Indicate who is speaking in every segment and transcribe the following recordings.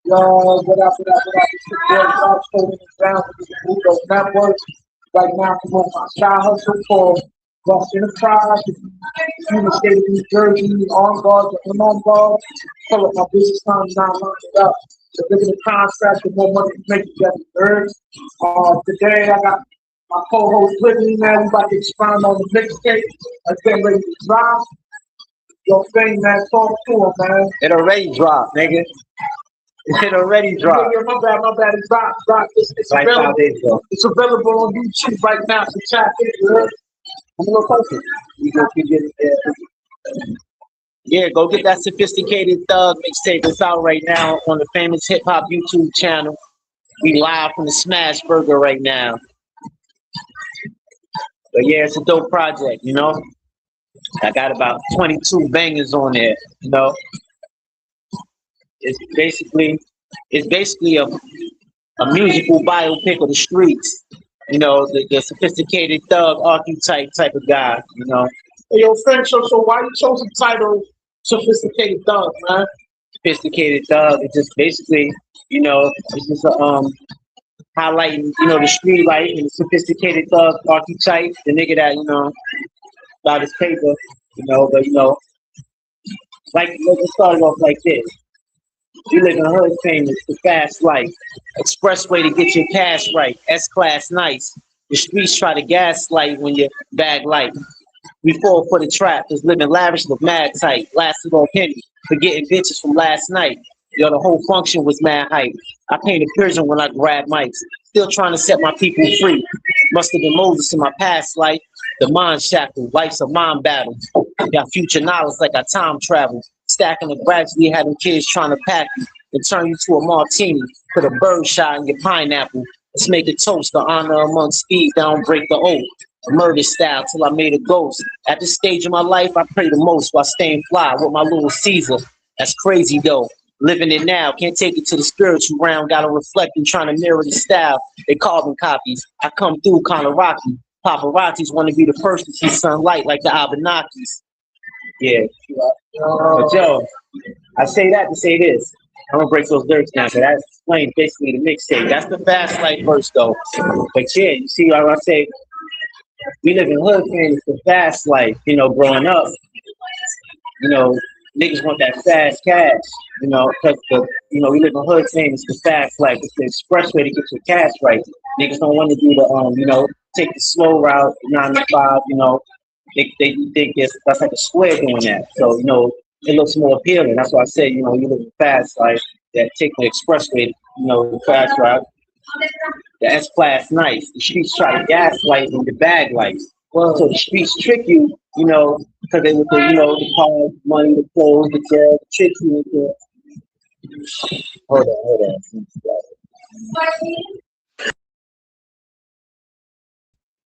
Speaker 1: Yo, what up? It's your boy Rob holding it down with the Budo Network. Right now, I'm on my side hustle for Bus Enterprise, in the state of New Jersey, on guard, and on guard. Pull up my business time, now line it up. The bigger the contract, the more money you make, you get the earn. Today, I got my co-host with me, man. We about to expound on the mixtape. That's getting ready to drop. Yo, thing, man, talk to him, man.
Speaker 2: It already dropped, nigga. It already
Speaker 1: Yeah,
Speaker 2: dropped.
Speaker 1: yeah, my bad. It's not. It's
Speaker 2: Like
Speaker 1: available.
Speaker 2: 5 days ago.
Speaker 1: It's available on YouTube right now. So tap in. You heard?
Speaker 2: I'm gonna post it. You go keep getting Yeah, go get that sophisticated thug mixtape. It's out right now on the famous hip hop YouTube channel. We live from the Smash Burger right now. But yeah, it's a dope project, you know. I got about 22 bangers on there, you know. It's basically a musical biopic of the streets. You know, the sophisticated thug archetype type of guy, you know.
Speaker 1: Hey, yo, friend, so why you chose the title Sophisticated Thug, man?
Speaker 2: Sophisticated thug. It's just basically, you know, it's just highlighting, you know, the street life and the sophisticated thug archetype, the nigga that, you know, about his paper, you know, but you know, like let's start it off like this. You live in hood famous, the fast life. Expressway to get your cash right. S-class nice. The streets try to gaslight when you bag light. We fall for the trap, cause living lavish look mad tight. Lasted on penny, forgetting bitches from last night. Yo, the whole function was mad hype. I painted prison when I grabbed mics. Still trying to set my people free. Must have been Moses in my past life. The mind shackle, life's a mind battle. Got future knowledge like I time travel. Stacking the gradually having kids trying to pack you and turn you to a martini. Put a bird shot in your pineapple. Let's make a toast to honor among speed that don't break the oath. Murder style till I made a ghost. At this stage of my life, I pray the most while staying fly with my little Caesar. That's crazy though. Living it now, can't take it to the spiritual realm. Gotta reflect and trying to mirror the style. They carbon copies. I come through kind of rocky. Paparazzis want to be the first to see sunlight like the Abenakis. Yeah. But yo, I say that to say this. I'm gonna break those lyrics down. So that explains basically the mixtape. That's the fast life verse though. But yeah, you see what I say? We live in hood fans, the fast life, you know, growing up, you know, niggas want that fast cash, you know, because you know, we live in hood fans, the fast life, it's the expressway to get your cash right. Niggas don't want to do the you know, take the slow route, 9 to 5, you know. They think that's like a square doing that. So, you know, it looks more appealing. That's why I say, you know, you live in fast life, that take the expressway, you know, the fast route. The S class nice. The streets try to gaslight and the bag lights. Well, so the streets trick you, you know, because they with the, you know, the cars, money, the clothes, the girl, trick you into. Hold on.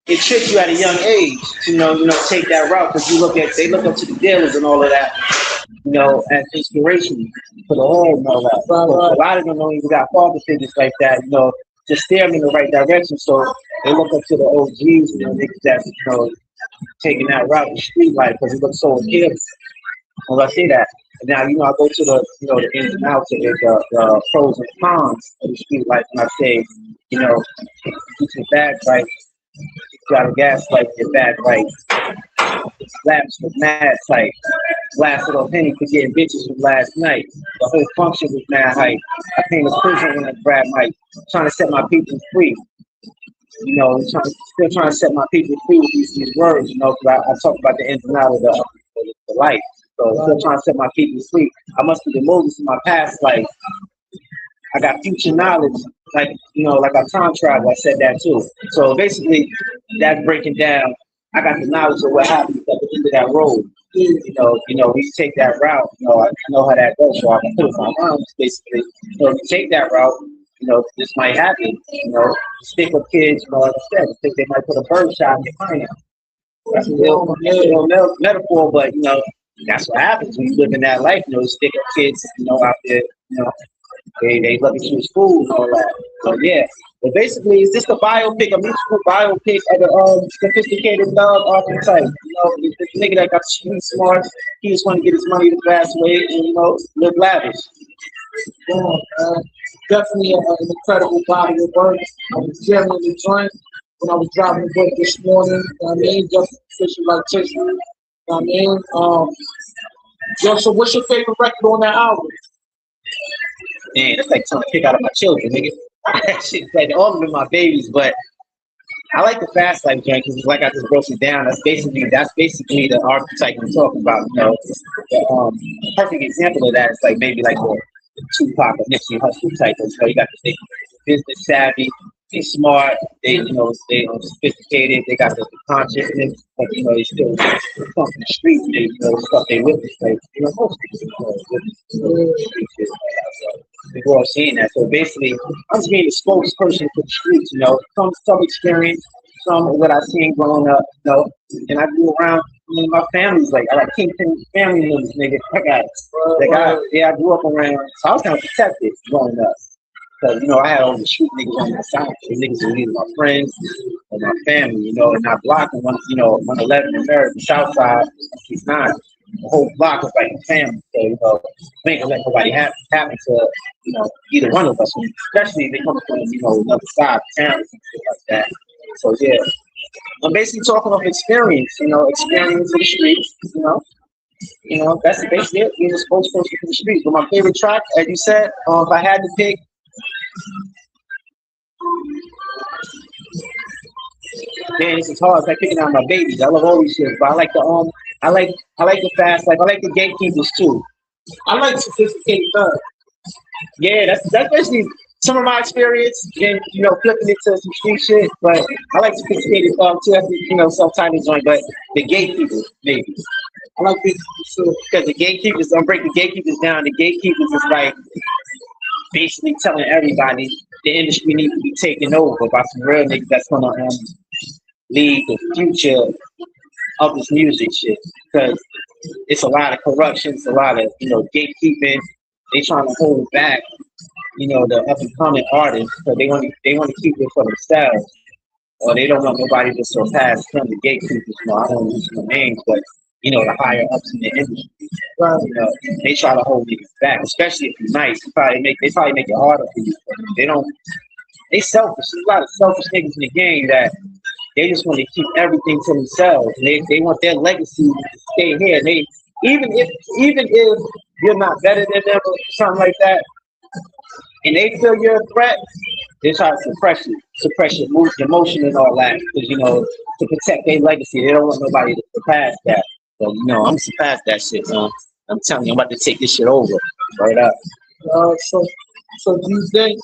Speaker 2: It tricks you at a young age, you know, take that route because they look up to the dealers and all of that, you know, as inspiration for the whole and all that. So a lot of them don't even got father figures like that, you know, to steer them in the right direction. So they look up to the OGs, you know, niggas that's, you know, taking that route in street life because it looks so appealing. Well, I say that. Now, you know, I go to the, you know, the ins and outs of it, the pros and cons of the street life, and I say, you know, get your bag right, got a gas light, your bag right, slaps with mad tight, blasted off Henny for getting bitches from last night. The whole function was mad hype. I came to prison when I grabbed Mike, trying to set my people free. You know, still trying to set my people free with these words, you know, because I talk about the ins and outs of the life. So still trying to set my people free. I must be the Moses in my past life. I got future knowledge, like, you know, like I time travel. I said that too. So basically, that's breaking down. I got the knowledge of what happens at the end of that road. You know, we take that route. You know, I know how that goes, so I can put it in my mind. Basically, so if you take that route, you know, this might happen. You know, stick with kids. You know, like I said, I think they might put a bird shot in your pineapple. That's a real metaphor, but you know, that's what happens when you live in that life. You know, stick up kids. You know, out there. You know. They love you to school and all that. So yeah. But basically it's just a biopic, a musical biopic of the sophisticated thug archetype. You know, the nigga that got street smart, he just want to get his money the fast way and you know, live lavish.
Speaker 1: Definitely an incredible body of work. I was genuinely enjoying when I was driving the boat this morning. You know what I mean? Just fishing like tissue. You know what I mean? Yo, so what's your favorite record on that album?
Speaker 2: Man, it's like trying to pick out of my children, nigga. That shit's like all of them my babies, but I like the fast life joint because like I just broke it down. That's basically the archetype I'm talking about. You know, the perfect example of that is like maybe like the Tupac or Nipsey Hussle type of. You got the business savvy, they smart, they sophisticated, they got the consciousness, but they still come from the streets. They stuff they witness. Like most people witness the street shit. So we grew up seeing that. So basically, I'm just being a spokesperson for the streets. Some experience, some of what I seen growing up. And I grew around. My family's like I like Kingpin family members, nigga. I grew up around, so I was kind of protected growing up. Because, I had all the street niggas on my side. The niggas were either my friends or my family, and I block and 111 in America, South Side, East 9. The whole block was like a family. So, I ain't gonna let nobody happen to, either one of us, especially if they come from, another side of town and shit like that. So, yeah. I'm basically talking of experience, experience in the streets, that's basically it, being a spokesperson for the streets. But my favorite track, as you said, if I had to pick, man, this is hard. It's like picking out my babies. I love all these shit, but I like the fast life. I like the gatekeepers too.
Speaker 1: I like sophisticated thug.
Speaker 2: Yeah, that's basically some of my experience and flipping it to some street shit. But I like sophisticated thug too. That's self-titled joint. But the gatekeepers, maybe. I like this too because the gatekeepers. I'm breaking the gatekeepers down. The gatekeepers is like basically telling everybody the industry needs to be taken over by some real niggas that's gonna lead the future of this music shit. Because it's a lot of corruption, it's a lot of gatekeeping. They trying to hold back, the up and coming artists, because they want to keep it for themselves, or they don't want nobody to surpass them. The gatekeepers, I don't use no names, but the higher ups in the industry. They try to hold niggas back, especially if you're nice. They probably make it harder for you. They selfish. There's a lot of selfish niggas in the game that they just want to keep everything to themselves. They want their legacy to stay here. Even if you're not better than them or something like that, and they feel you're a threat, they try to suppress your mood, your emotion and all that, because to protect their legacy, they don't want nobody to surpass that. So I'm surpass that shit, man. I'm telling you, I'm about to take this shit over. Right up.
Speaker 1: So do you think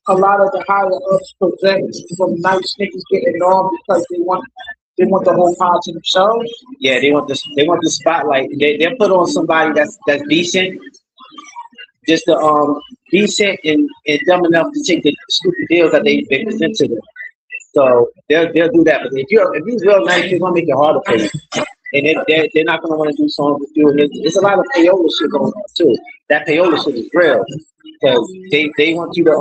Speaker 1: a lot of the higher ups prevent from nice niggas getting on because they want the whole power to themselves?
Speaker 2: Yeah, they want the spotlight. They're put on somebody that's decent, just to decent and dumb enough to take the stupid deals that they present to them. So they'll do that. But if he's real nice, they're gonna make it harder for you. And they're not gonna want to do songs with you. And there's a lot of payola shit going on too. That payola shit is real. Because they want you to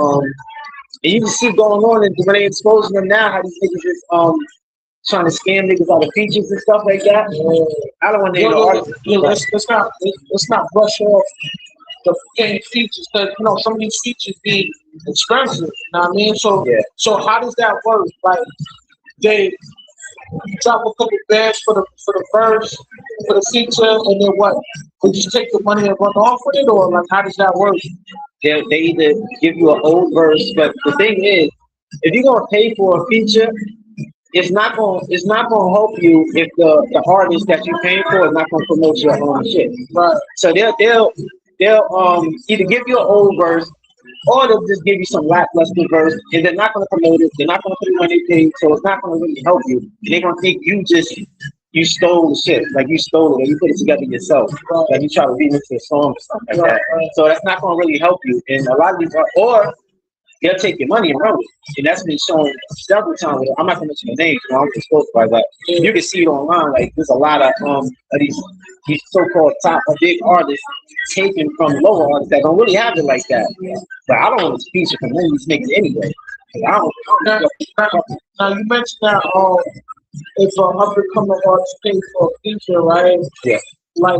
Speaker 2: and you can see going on and when they exposing them now, how these niggas is trying to scam niggas out of features and stuff like that. I don't want to name the artist.
Speaker 1: Let's not brush off the paying features because some of these features be expensive. You know what I mean? So how does that work? Like they drop a couple bands for the verse, for the feature, and then what? They just take the money and run off with it, or like how does that work?
Speaker 2: They either give you an old verse, but the thing is, if you're gonna pay for a feature, it's not gonna help you if the artist that you're paying for is not gonna promote your own shit.
Speaker 1: Right.
Speaker 2: So they'll either give you an old verse or they'll just give you some lackluster verse, and they're not gonna promote it. They're not gonna put you on anything, so it's not gonna really help you. They're gonna think you stole the shit, like you stole it, or you put it together yourself, like you try to remix a song or something like that. So that's not gonna really help you. And a lot of these or they'll take your money and run with it. And that's been shown several times. I'm not gonna mention the names, I'm just supposed to, but you can see it online. Like there's a lot of these so-called top big artists taken from lower artists that don't really have it like that. But I don't want to feature from any of these niggas anyway. I don't
Speaker 1: now you mentioned that if an up and coming artist pays for a feature, right?
Speaker 2: Yeah.
Speaker 1: Like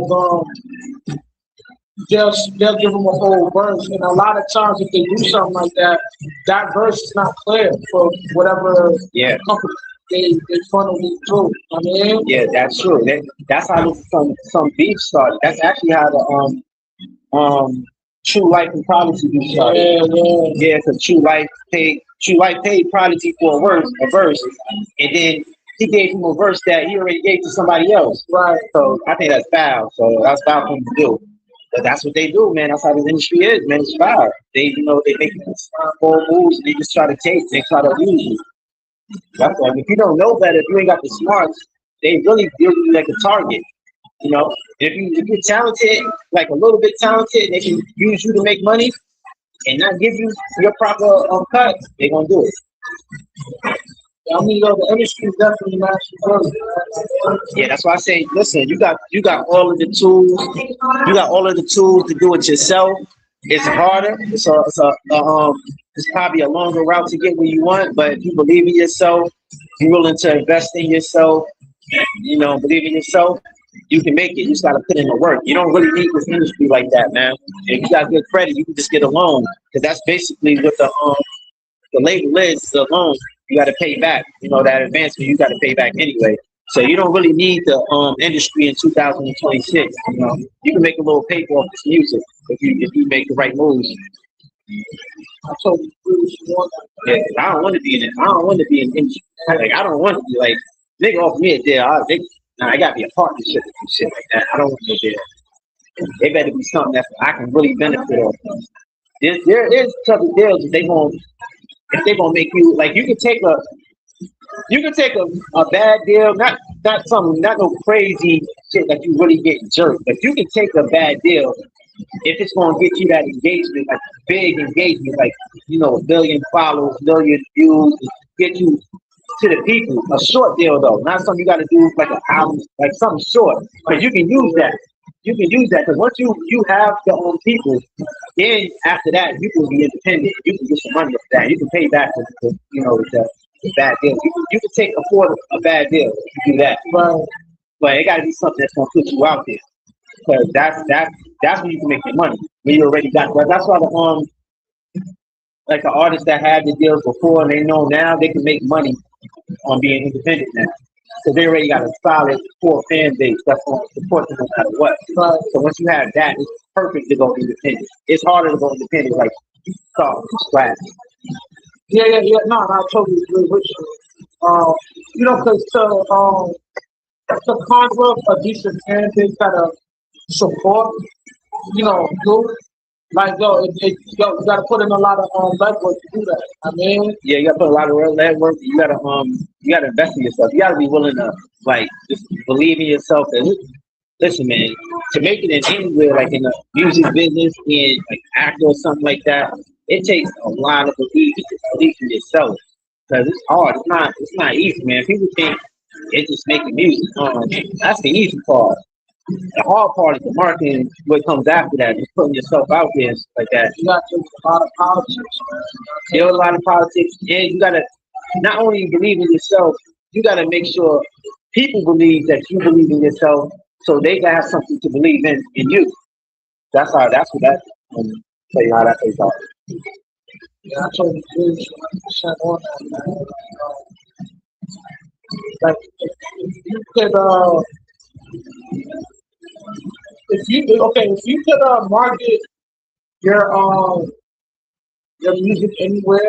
Speaker 1: they'll give them a whole verse, and a lot of times if they do something like that, that verse is not clear for whatever
Speaker 2: Yeah.
Speaker 1: company they funnel it through. I mean,
Speaker 2: Yeah, that's true. That's how some beef started. That's actually how the True Life and Prodigy beef started.
Speaker 1: yeah, yeah,
Speaker 2: Yeah, because True Life paid Prodigy for a verse, and then he gave him a verse that he already gave to somebody else.
Speaker 1: right.
Speaker 2: So I think that's foul. So that's foul for him to do. But that's what they do, man. That's how this industry is, man. It's foul. They make bold moves and they just try to take, they try to use you. That's why if you don't know better, if you ain't got the smarts, they really view you like a target. You know, if you're talented, like a little bit talented, and they can use you to make money and not give you your proper cut, they gonna do it.
Speaker 1: I mean, yo, the industry is definitely not growing.
Speaker 2: Yeah, that's why I say, listen, you got all of the tools, you got all of the tools to do it yourself. It's harder. It's probably a longer route to get where you want, but if you believe in yourself, you're willing to invest in yourself, believe in yourself, you can make it. You just gotta put in the work. You don't really need this industry like that, man. If you got good credit, you can just get a loan because that's basically what the label is the loan. You got to pay back. That advancement you got to pay back anyway. So you don't really need the industry in 2026. You can make a little paper off this music if you make the right moves.
Speaker 1: I totally agree with you on that.
Speaker 2: Yeah, I don't want to be in it. I don't want to be in industry. Like I don't want to be like nigga offer me a deal. I got to be a partnership and shit like that. I don't want to be there. They better be something that I can really benefit off. There is type of deals that if they gonna make you like you can take a bad deal, not no crazy shit that you really get jerked. But you can take a bad deal if it's gonna get you that engagement, like big engagement, like a billion followers, million views, get you to the people. A short deal though, not something you got to do like an album, like something short. Because you can use that. You can use that because once you have your own people, then after that you can be independent. You can get some money off that. You can pay back the bad deal. You can afford a bad deal if you do that. But it got to be something that's gonna put you out there because that's when you can make your money. When you already got that. That's why like the artists that had the deals before and they know now they can make money on being independent now. Because they already got a solid core fan base that's going to support them no matter what. So once you have that, it's perfect to go independent. It's harder to go independent, like start from scratch.
Speaker 1: Yeah. No, I totally agree with you. Because to conjure up a decent fan base that support, you you gotta put in a lot of legwork to do that. I mean,
Speaker 2: Yeah, you gotta put a lot of real legwork. You gotta invest in yourself. You gotta be willing to like just believe in yourself. And listen, man, to make it in anywhere, like in the music business, in like actor or something like that, it takes a lot of belief in yourself. Because it's hard. It's not easy, man. People think it's just making music. That's the easy part. The hard part is the marketing, what comes after that, just putting yourself out there and stuff like that.
Speaker 1: you got to do a lot of politics, man.
Speaker 2: There's a lot of politics, and you gotta not only believe in yourself, you gotta make sure people believe that you believe in yourself, so they can have something to believe in you. That's how. That's what that. Tell you how that plays out.
Speaker 1: Yeah, I totally agree with you 100% on that, man. Like, if you could, if you could market your your music anywhere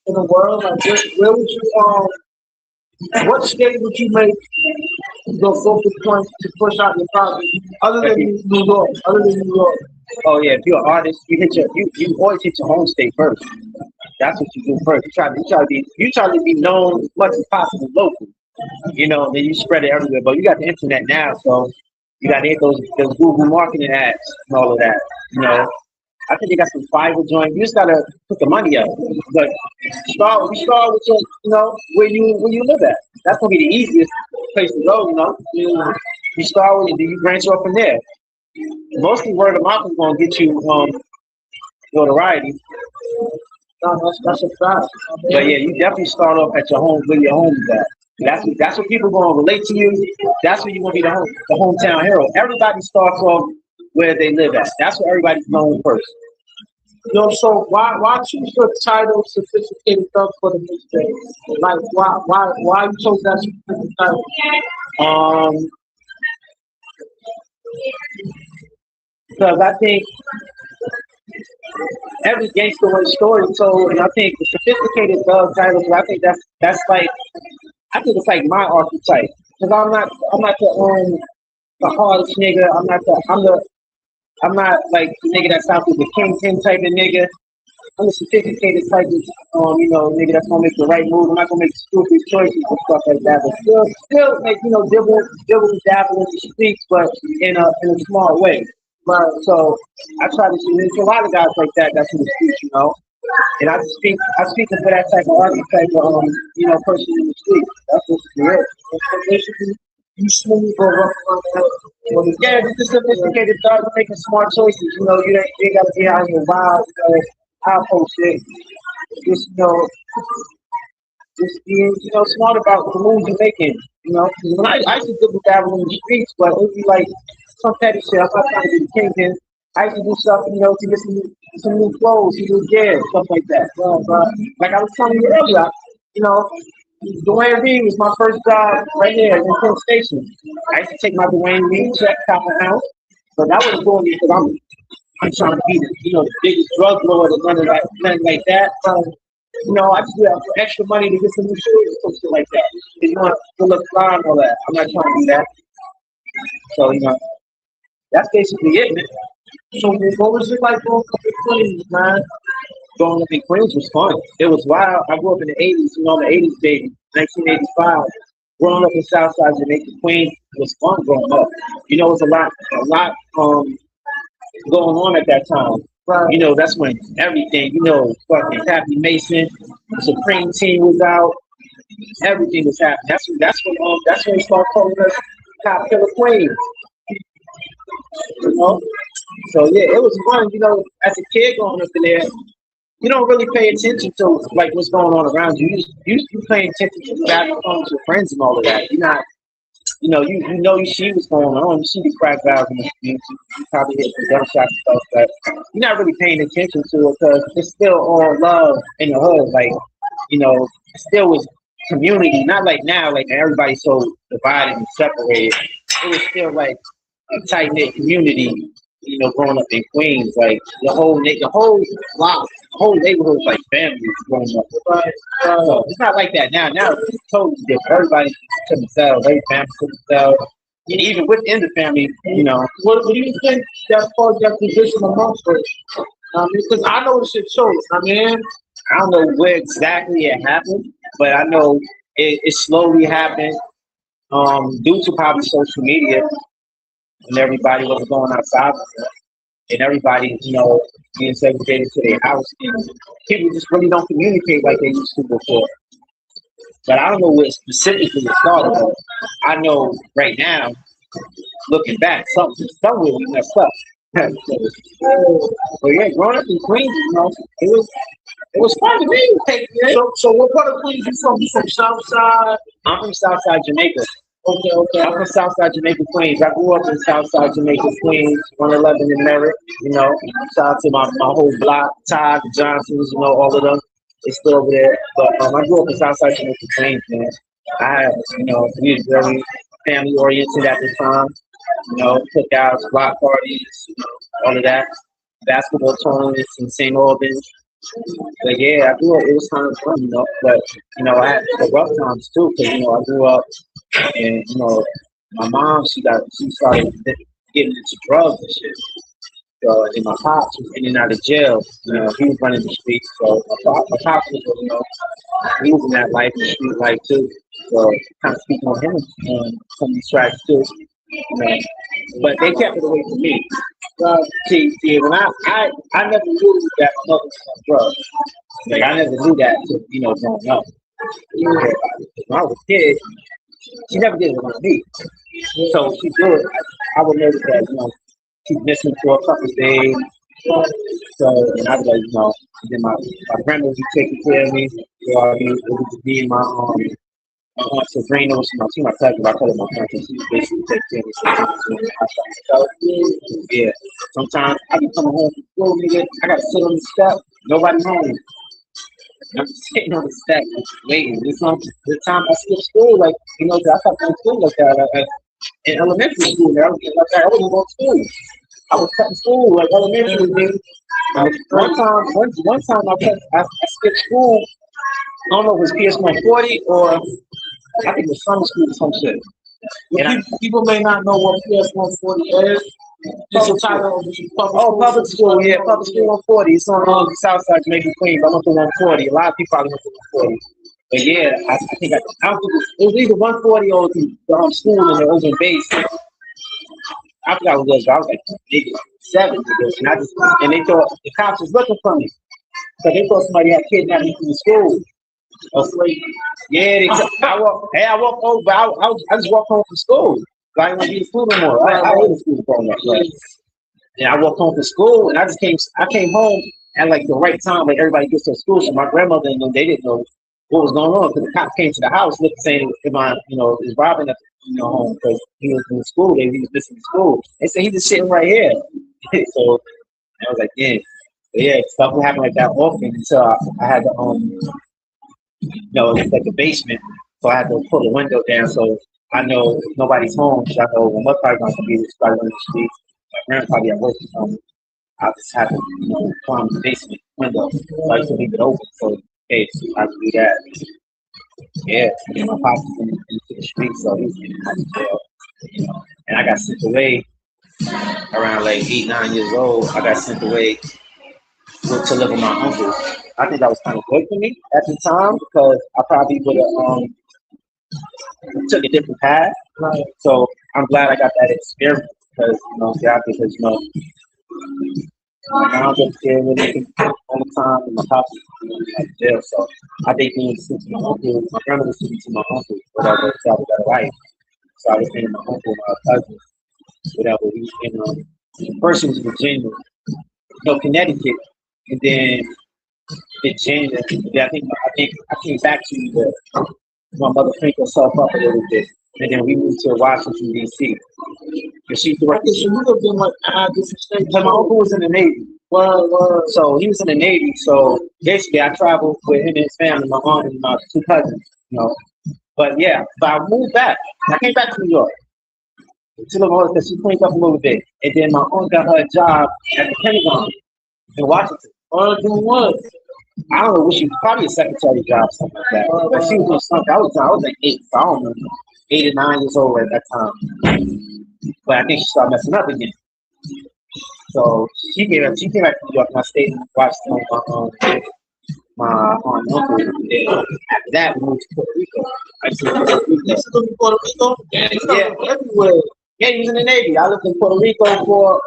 Speaker 1: in the world, like, where would you what state would you make the focal point to push out your project, other
Speaker 2: If
Speaker 1: than
Speaker 2: you,
Speaker 1: New York, other than New York?
Speaker 2: oh yeah, if you're an artist, you always hit your home state first. That's what you do first. You try to be known as much as possible local. Then you spread it everywhere. But you got the internet now, so you got to hit those Google marketing ads and all of that. I think they got some fiber joint. You just gotta put the money up. But start with your, where you live at. That's gonna be the easiest place to go. You start with it, then you branch off from there. Mostly word of mouth is gonna get you notoriety.
Speaker 1: No, that's a fact. I
Speaker 2: But
Speaker 1: mean,
Speaker 2: yeah, you definitely start off at your home where your home is at. That's what people gonna relate to you. That's when you're gonna be the hometown hero. Everybody starts off where they live at. That's what everybody's known first.
Speaker 1: Yo, so why choose the title "Sophisticated Thug" for the mixtape? Like, why you chose that specific title?
Speaker 2: Um, because I think every gangster wants story told, and I think the sophisticated thug titles. I think that's like I think it's like my archetype because I'm not the hardest nigga. I'm not like the nigga that sounds like the kingpin type of nigga. I'm a sophisticated type of nigga that's gonna make the right move. I'm not gonna make stupid choices and stuff like that, but still make dibble and dabble in the streets, but in a small way. But so I try to see there's a lot of guys like that that's in the streets. And I speak for that type of archetype of person in the street. That's what's real.
Speaker 1: So basically, you smooth or rough on that.
Speaker 2: Yeah, just a sophisticated thug making smart choices. You ain't gotta be out here wild, outpost shit. Just just being smart about the moves you're making. 'Cause when I used to dibble dabble in the streets, but it would be like some petty shit. I'm not trying to be the kingpin. I used to do stuff, to get some new clothes, some new gear, stuff like that. Like I was telling you earlier, you know, Dwayne Reed was my first job right here in Penn Station. I used to take my Dwayne Reed check, top of house, but that was doing it because I'm trying to be the biggest drug lord or nothing like that. I just do that for extra money to get some new shoes and shit like that. You want to look fly and all that. I'm not trying to do that. So, that's basically it, man.
Speaker 1: So what was it like growing up in Queens, man?
Speaker 2: Growing up in Queens was fun. It was wild. I grew up in the 80s, the 80s baby, 1985. Growing up in Southside Jamaica, Queens was fun growing up. It was a lot going on at that time.
Speaker 1: Right.
Speaker 2: That's when everything, fucking Happy Mason, the Supreme Team was out, everything was happening. That's when they started calling us Top Killer Queens. You know? So yeah, it was fun, as a kid going up in there, you don't really pay attention to like what's going on around you. You paying attention to the background, your friends and all of that. You're not you see what's going on. You see the crack valves in the streets. You probably hit the gunshots and stuff, but you're not really paying attention to it because it's still all love in the hood. Like, it still was community, not like now, like everybody's so divided and separated. It was still like a tight knit community. Growing up in Queens, like the whole block, the whole neighborhood was like families growing up. So it's not like that now. Now it's totally different. Everybody to themselves, every family to themselves. And even within the family.
Speaker 1: What do you think that caused that position amongst us? Because I know the shit shows.
Speaker 2: I don't know where exactly it happened, but I know it slowly happened due to probably social media and everybody was going outside and everybody, being segregated to their house. And people just really don't communicate like they used to before. But I don't know where specifically it started. But I know right now, looking back, somewhere we messed up. But yeah, growing up in Queens, it was fun to me.
Speaker 1: So what part of Queens you from? You from Southside?
Speaker 2: I'm from Southside Jamaica.
Speaker 1: Okay.
Speaker 2: I'm from Southside Jamaica, Queens. I grew up in Southside Jamaica, Queens, 111 in Merritt. Shout out to my whole block, Todd, the Johnsons, all of them. They still over there. But I grew up in Southside Jamaica, Queens, man. We was very family oriented at the time. Cookouts, block parties, all of that. Basketball tournaments in St. Albans. But yeah, I grew up, it was kind of fun. But, I had the rough times too, because, I grew up and, my mom, she started getting into drugs and shit. So, and my pops was in and out of jail. He was running the streets. So, my pops was, he was in that life, the street life too. So, kind of speaking on him some of these tracks too. But they kept it away from me. See, when I never knew that my mother was on drugs. Like, I never knew that until, growing up. When I was a kid, she never did it around me. So she do it. I would notice that, she's missing for a couple of days. So, and I was like, and then my grandma would be taking care of me. So, it would just be in my my aunt Sabrina, she my cousin. I call her my cousin. She basically takes care of me. So, yeah. Sometimes I be coming home from school, nigga. I gotta sit on the step. Nobody home. I'm just sitting on the step, waiting. The time I skip school, like I stopped going to school like that. Like, in elementary school, I was like that. I wasn't going to school. I was cutting school like elementary, nigga. One time I skipped school. I don't know if it was PS 140 or I think it was summer school or some shit.
Speaker 1: People may not know what PS 140 is. It's a title of
Speaker 2: public school, yeah, public school 140. It's on the south side, maybe Queens. I went to 140. A lot of people probably went to 140. But yeah, I think it was either 140 or the school in the open base. I forgot what it was, but I was like, nigga, 7 niggas. And they thought the cops was looking for me. So they thought somebody had kidnapped me from the school. Yeah, I walk over. I just walked home from school. I didn't want to be in school no more. I hated school growing up. Right? And I walked home from school, and I came home at like the right time, like everybody gets to school. So my grandmother and them, they didn't know what was going on because the cops came to the house looking, saying, is Robin at home because he was in school. He was missing school. They said he's just sitting right here. So I was like, yeah, stuff would happen like that often until I had to it's like a basement, so I had to pull the window down so I know if nobody's home. So I know when my probably going to be probably on the street. My parents probably at work or something. I just had to climb the basement window, so I used to leave it open. So hey, I could do that. Yeah, and my pops was into the street, so he was getting out of jail. And I got sent away around like 8, 9 years old. I got sent away to live with my uncle. I think that was kind of good for me at the time because I probably would have took a different path. Right. So I'm glad I got that experience because my mom was there with me all the time and my pop was at jail. So I think being sent to my uncle, my grandmother was sent to my uncle, whatever, so I was better life. So I was staying with my uncle, my cousins, whatever. He was first it was Virginia, Connecticut, and then Virginia. Yeah, I think I came back to my mother cranked herself up a little bit, and then we moved to Washington D.C. And she directed.
Speaker 1: You lived in like different states.
Speaker 2: My uncle was in the Navy. So he was in the Navy. So basically, I traveled with him and his family, my aunt and my 2 cousins. But I moved back. I came back to New York. To live with her because she cleaned up a little bit, and then my aunt got her a job at the Pentagon in Washington.
Speaker 1: Doing what?
Speaker 2: I don't know what she was, probably a secretary job, something like that. But she was doing something. I was like 8, so I don't know, 8 or 9 years old at that time. But I think she started messing up again. So she came back to New York, and I stayed in Washington with my aunt and uncle. And after that, we moved to Puerto Rico. I used to live in Puerto Rico. Yeah, everywhere. Yeah, he was in the Navy. I lived in Puerto Rico for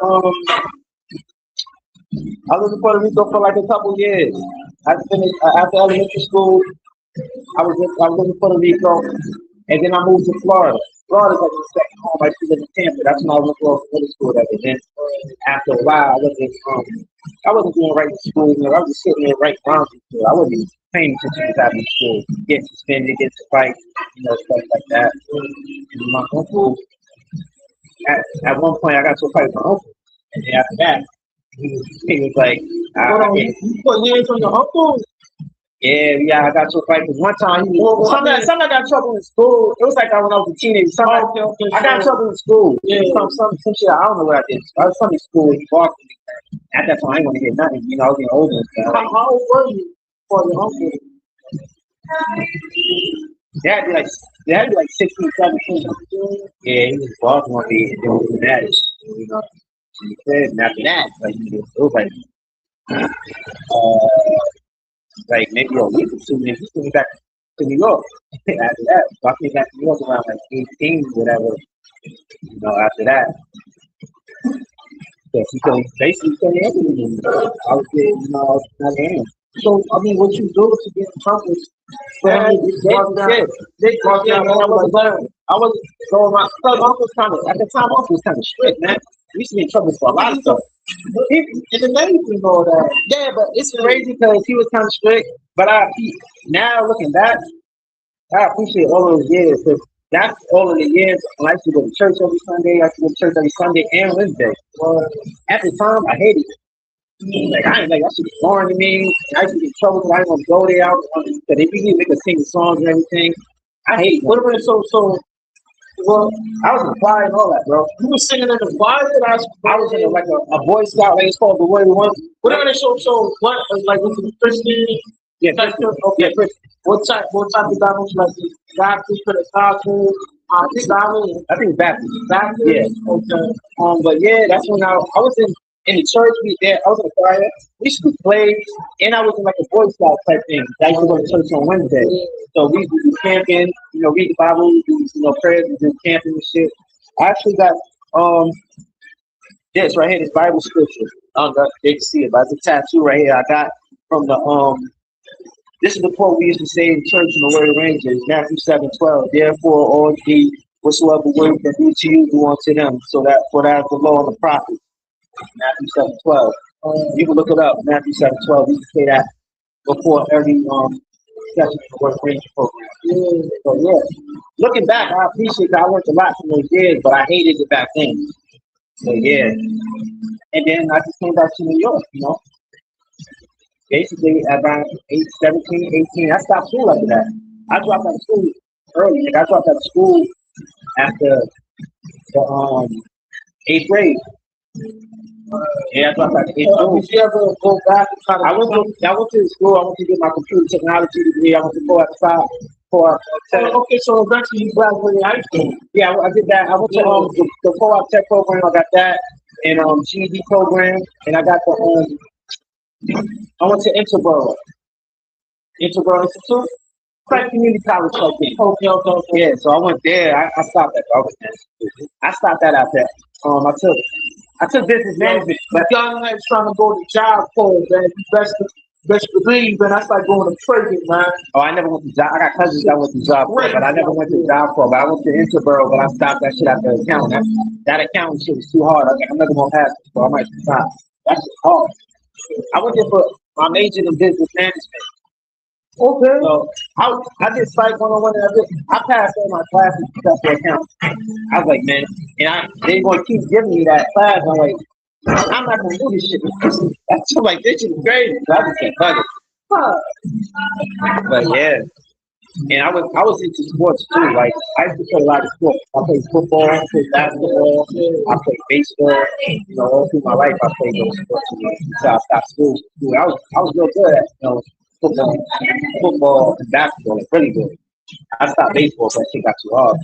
Speaker 2: like a couple years. I finished after elementary school. I was in Puerto Rico, and then I moved to Florida. Florida's like the second home. I used to live in Tampa. That's when I went to middle school. And then after a while, I wasn't doing right in school. I was just sitting there right around school. I wasn't even paying attention to that in school. Get suspended, get to fight, stuff like that. And my uncle, at one point, I got to a fight with my uncle, and then after that, he was like,
Speaker 1: you put hands on your uncle?
Speaker 2: Yeah, I got to a fight because one time something I got in trouble in school. It was like when I was a teenager. I got in trouble in school. Yeah, some shit. I don't know what I did. I was in school. He walked me. At that time, I didn't want to hear nothing. I was getting older.
Speaker 1: How old were you for your uncle?
Speaker 2: They had to be like 16, 17. Yeah, he was walking on me and then we were at it. And after that, it was like maybe a week or 2 minutes, he came back to New York. After that, so I came back to New York around like 18, whatever. After that, so he basically told me everything. I was getting, not in.
Speaker 1: So I mean, what you do to get accomplished?
Speaker 2: I wasn't going around. Uncle was at the time, Uncle was kind of strict, man. We used to be in trouble for a lot of stuff.
Speaker 1: In the Navy and all that.
Speaker 2: Yeah, but it's crazy because he was kind of strict. But now looking back, I appreciate all those years because that's all of the years. When I used to go to church every Sunday. I used to go to church every Sunday and Wednesday. Well, at the time, I hated it. Like I ain't like that shit was boring to me. I used to get in trouble because I didn't want to go there. But they usually make us sing the songs and everything. I hate it.
Speaker 1: What about so? Well,
Speaker 2: I was in the choir and all that, bro.
Speaker 1: you were singing in the choir.
Speaker 2: I was in like a Boy Scout, like it's called the Way One.
Speaker 1: Whatever they so what like with the Christian?
Speaker 2: Yeah,
Speaker 1: Like,
Speaker 2: Christian.
Speaker 1: okay.
Speaker 2: Yeah, Christian.
Speaker 1: What type of Bible like the Baptist for the gospel? Bible?
Speaker 2: I think Baptist.
Speaker 1: Baptist?
Speaker 2: Yeah.
Speaker 1: Okay.
Speaker 2: But yeah, that's when I was in the church. I was in the choir. We used to play, and I was in like a Boy Scout type thing. I used to go to church on Wednesday. So we used to do camping, read the Bible, we do prayers, we do camping and shit. I actually got this right here, this Bible scripture. I don't know if they can see it, but it's a tattoo right here. I got from the this is the quote we used to say in church in the Word of Rangers, Matthew 7:12. Therefore, all ye whatsoever word that do to you, do unto them, so that for that is the law and the prophets. Matthew 7:12. You can look it up, Matthew 7:12. You can say that before every session in the Word of Rangers program. So yeah, looking back, I appreciate that I learned a lot from those years, but I hated it back then. So yeah, and then I just came back to New York, basically at around 17, 18. I stopped school after that. I dropped out of school early. Like I dropped out of school after the eighth grade. Yeah, I dropped out of eighth grade.
Speaker 1: Did you ever go back and try to?
Speaker 2: I went to school. I went to get my computer technology degree. I went to go outside for.
Speaker 1: Okay, so eventually you graduated high school.
Speaker 2: Yeah, I did that. I went to the co-op tech program. I got that, and GED program, and I got the I went to Interboro Institute, like community college type thing. Okay. Yeah, so I went there. I stopped at I stopped that out there. I took business management, but
Speaker 1: Young man trying to go to job corps, man. You best believe, man. I started going to trading, man.
Speaker 2: I never went to job. I got cousins that went to job corps, but I never went to job corps. But I went to Interboro, but I stopped that shit after accounting. That accounting shit was too hard. I'm never gonna pass it, so I might stop. That's hard. I went there for my major in business management.
Speaker 1: Okay.
Speaker 2: So I did Psych 101 and I passed all my classes except for accounting. I was like, man, and they going to keep giving me that class. I'm like, I'm not going to do this shit. That's like, this shit is crazy. So I just can't cut it. But yeah. And I was into sports too. Like I used to play a lot of sports. I played football, I played basketball, I played baseball. All through my life I played those sports until I stopped school. I was real good at football and basketball, like really good. I stopped baseball, but I think got too hard.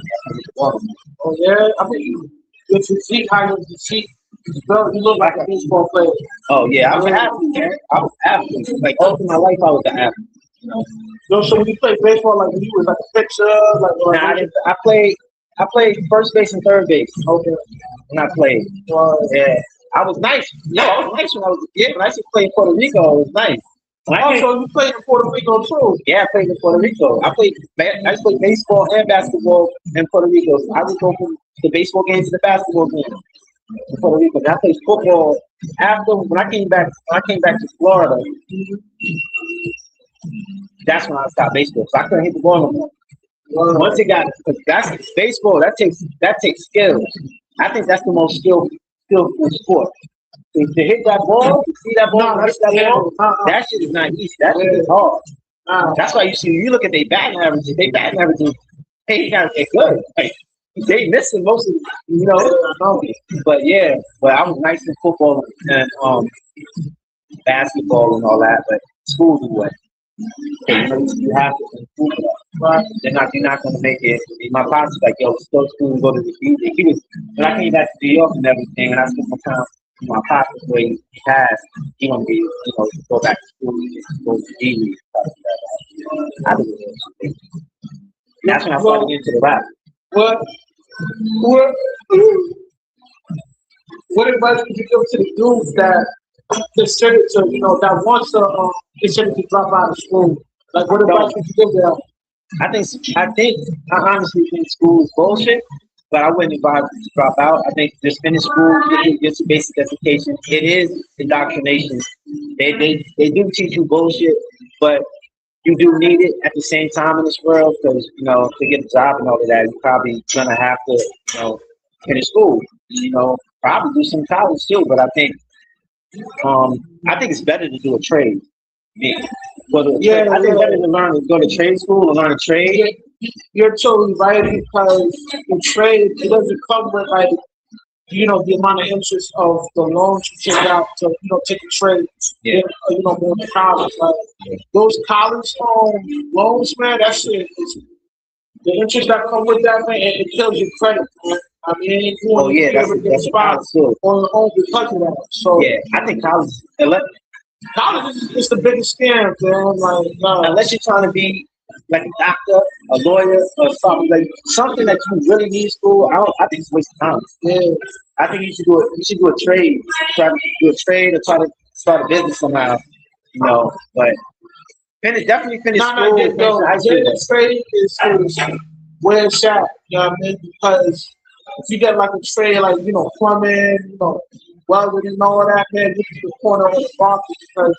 Speaker 1: Oh yeah, I mean, your physique, how your physique, you look like a baseball player.
Speaker 2: Oh yeah, I was an athlete, man. I was an athlete. Like all through my life, I was an athlete.
Speaker 1: So when you play baseball, like when you was like a pitcher, like
Speaker 2: I played first base and third base. Okay, when I played. Yeah, I was nice. I was nice when I was a kid. When I used to play in Puerto Rico, it was nice.
Speaker 1: So you played in Puerto Rico too?
Speaker 2: Yeah, I played in Puerto Rico. I used to play baseball and basketball in Puerto Rico. So I would go from the baseball games to the basketball games in Puerto Rico. And I played football after when I came back. When I came back to Florida, that's when I stopped baseball. So I couldn't hit the ball no more. Once it got, because that's baseball. That takes skills. I think that's the most skillful sport. To hit that ball, see that ball, that shit is not easy. That shit is hard. That's why you look at their batting averages. They batting averages, they good. Like, they missing most of But yeah, but I was nice in football and basketball and all that. But school was what. You have to improve that. But you're not gonna make it. My pops was like, yo, still school, go to the music. He was when I came back to New York and everything, and I spent my time with my pops where he passed. He wanted me, go back to school and go to D. I didn't know. That's when I started getting into the rap.
Speaker 1: What advice would you give to the dudes that consider to, that wants to consider to drop out of school? Like, what advice would you give them?
Speaker 2: I honestly think school is bullshit, but I wouldn't advise them to drop out. I think just finish school, get your basic education. It is indoctrination. They do teach you bullshit, but you do need it at the same time in this world because to get a job and all of that, you're probably gonna have to finish school. Probably do some college too. But I think it's better to do a trade. Yeah.
Speaker 1: Yeah,
Speaker 2: I think it's
Speaker 1: yeah.
Speaker 2: better to go to trade school and learn a trade.
Speaker 1: You're totally right because the trade it doesn't come with like the amount of interest of the loans you take out to take a trade.
Speaker 2: Yeah.
Speaker 1: Going to college. Like those college loans, man, that shit is the interest that come with that, man, it kills your credit, man. I mean, it ain't
Speaker 2: Oh
Speaker 1: going
Speaker 2: yeah,
Speaker 1: to ever get a
Speaker 2: that's a
Speaker 1: spot
Speaker 2: college too.
Speaker 1: on your own because of that. So
Speaker 2: Yeah, I think
Speaker 1: college is the biggest scam, man. Like,
Speaker 2: unless you're trying to be like a doctor, a lawyer, or something that you really need school, I think it's a waste of time.
Speaker 1: yeah.
Speaker 2: I think you should do it. You should do a trade. Try to do a trade or try to start a business somehow. But definitely finish
Speaker 1: No,
Speaker 2: school.
Speaker 1: no,
Speaker 2: Finish high school.
Speaker 1: the trade is where it's at. You know what I mean? Because if you get like a trade, like plumbing, welding and all that, man, this is the corner of the market because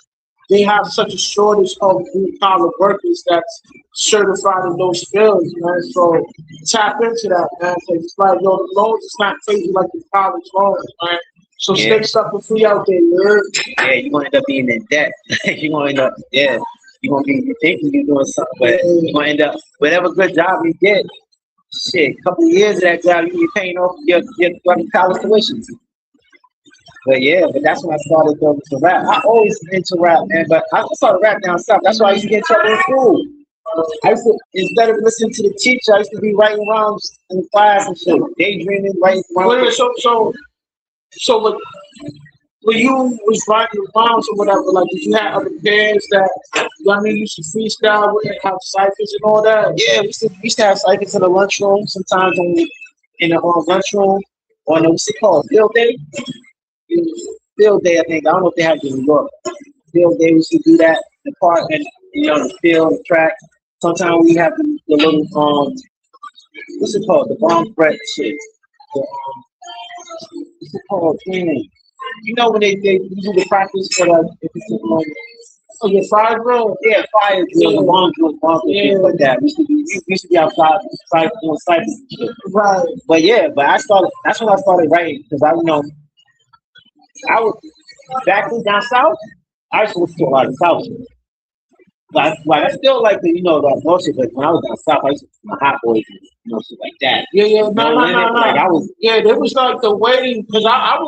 Speaker 1: they have such a shortage of blue collar workers that's certified in those fields, man. So tap into that, man. Because it's like the loans is not crazy like the college loans, man. So
Speaker 2: Yeah.
Speaker 1: stay sucker free out there, you heard?
Speaker 2: Yeah, you're gonna end up being in debt. You're gonna end up, yeah. You're gonna be thinking you're doing something, but you're gonna end up whatever good job you get. Shit, a couple of years of that job, you be paying off your fucking college tuition. But that's when I started going to rap. I always been into rap, man. But I started rap down south. That's why I used to get in trouble in school. I used to, instead of listening to the teacher, I used to be writing rhymes in the class and shit, daydreaming, writing rhymes.
Speaker 1: So when you was writing your rhymes or whatever, like did you have other bands that you should freestyle with and have ciphers and all that?
Speaker 2: Yeah, we used to have cycles in the lunchroom. Sometimes in the lunchroom, or what's it called, field day. Field day, I think. I don't know if they have it in New York. Field day, we used to do that. The park and the field, the track. Sometimes we have the little what's it called? The bomb threat shit. What's it called? When they do the practice for
Speaker 1: Oh, your fire drill?
Speaker 2: yeah, fire drill, the bomb things like that. We used to be outside doing cycles and shit.
Speaker 1: Right.
Speaker 2: But that's when I started writing because I was back down south. I used to listen to a lot of South shit. I still like the bullshit, but when I was down south, I used to listen to Hot Boys and shit like that.
Speaker 1: Yeah, no.
Speaker 2: Like I was,
Speaker 1: Yeah, there was like the waiting because I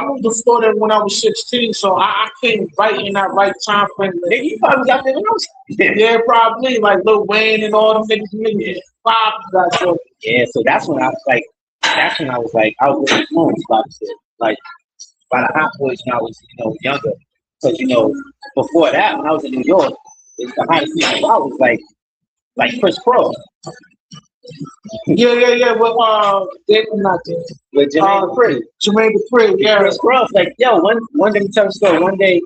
Speaker 1: moved to Florida when I was 16, so I came right in that right time frame.
Speaker 2: nigga, you probably got there when I was
Speaker 1: Yeah, probably like Lil Wayne and all them niggas pop that shit.
Speaker 2: Yeah, so that's when I was like, I was influenced by the shit, like by the Hot Boys when I was younger. Because before that, when I was in New York, it's the hottest thing I was like Chris Cross
Speaker 1: Yeah. Well, they're not there.
Speaker 2: with Jermaine Dupri.
Speaker 1: Jermaine Dupri, yeah.
Speaker 2: Chris Cross, like one day, let me tell you a story. One day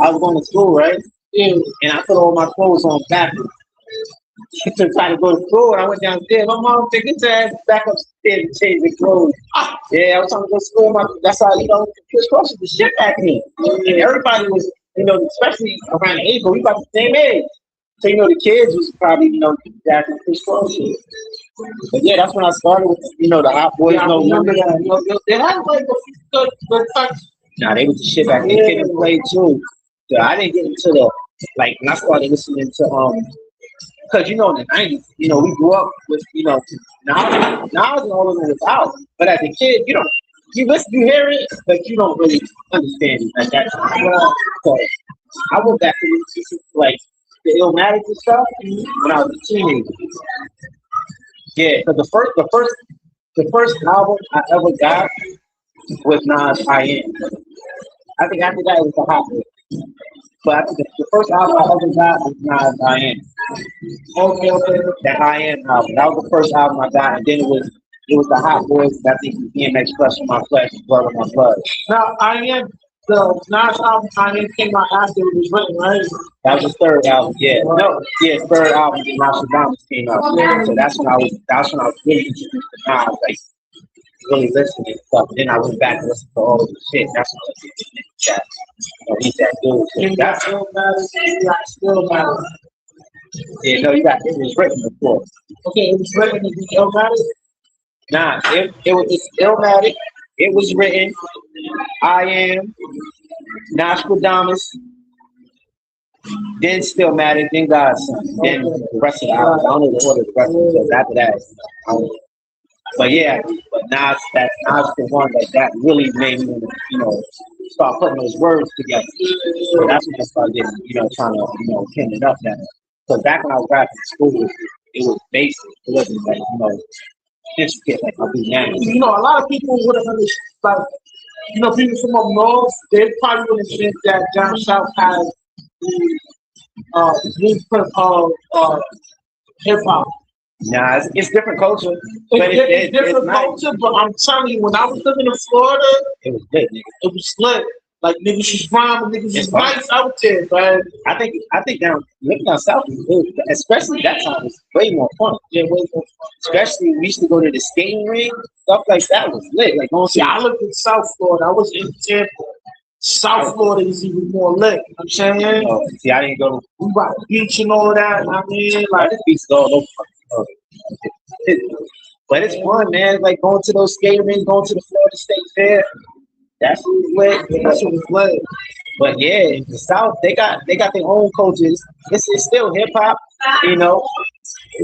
Speaker 2: I was going to school, right?
Speaker 1: Yeah.
Speaker 2: And I put all my clothes on backwards. To try to go to school, and I went downstairs. My mom said, "Get your ass back upstairs and change your clothes." Yeah, I was trying to go to school. That's how Chris Cross was the shit back then. And everybody was, especially around April, we about the same age. So the kids was probably back in Chris Cross shit. But yeah, that's when I started with the Hot Boys.
Speaker 1: Yeah, I remember that. They had like the touch.
Speaker 2: Nah, they was the shit back then. They couldn't play too. So I didn't get into the when I started listening to because in the 90s, we grew up with now and all of them was out. But as a kid, you listen, you hear it, but you don't really understand it at that time. So I went back to listen to the Illmatic and stuff when I was a teenager. Yeah, because the first album I ever got was Nas I Am. I think after that it was the Hot Boys. But I think the first album I ever got was Nas I Am. Okay. That I Am album. That was the first album I got, and then it was the Hot Boys. I think it was DMX Flesh of My Flesh, Blood of My Blood.
Speaker 1: Now, the Nas album, I Am came out after it was written, right?
Speaker 2: That was his third album. Yeah, no, yeah, third album. Nostradamus came out. Yeah. So that's when I was really introduced to Nas. really listening and stuff. Then I went back and listened to all of the shit. That's what I did. That, he's that dude. So
Speaker 1: You got
Speaker 2: that's
Speaker 1: still matters, you got still matters.
Speaker 2: yeah, no, you got it was written before.
Speaker 1: Okay, it was written in the Illmatic.
Speaker 2: Nah, it was it's Illmatic. It was written. I am Nostradamus. Then Stillmatic. Then God's Son. Then the rest of the album. I don't know the order of the rest of it because after that, I don't know. But yeah, but Nas the one that really made me, start putting those words together. So that's when I started getting, trying to, pin it up now. So back when I was rapping in school, it was basic. It wasn't like, intricate like I do now.
Speaker 1: A lot of people would have understood, like, people from up north, they probably would have think that down south has the blueprint of hip hop.
Speaker 2: Nah, it's different culture, but
Speaker 1: It's different
Speaker 2: nice.
Speaker 1: culture, but I'm telling you, when I was living in Florida,
Speaker 2: It was good, nigga.
Speaker 1: it was lit. Like niggas was rhyming, niggas
Speaker 2: It's
Speaker 1: was
Speaker 2: fun.
Speaker 1: nice out there, man.
Speaker 2: I think living down south was good, especially that time was way more fun.
Speaker 1: Yeah, way more fun.
Speaker 2: Especially we used to go to the skating rink, stuff like that was lit. Like going
Speaker 1: See,
Speaker 2: to
Speaker 1: I lived in South Florida. I was in Tampa. South Florida is even more lit. You know what I'm saying?
Speaker 2: see, I didn't go.
Speaker 1: We got the beach and all that. I mean,
Speaker 2: Like
Speaker 1: like,
Speaker 2: this beats all over. But it's fun, man. Like going to those skating rinks, going to the Florida State Fair. That's what was lit.
Speaker 1: that's what was lit.
Speaker 2: But yeah, in the South, they got their own cultures. It's still hip hop, you know.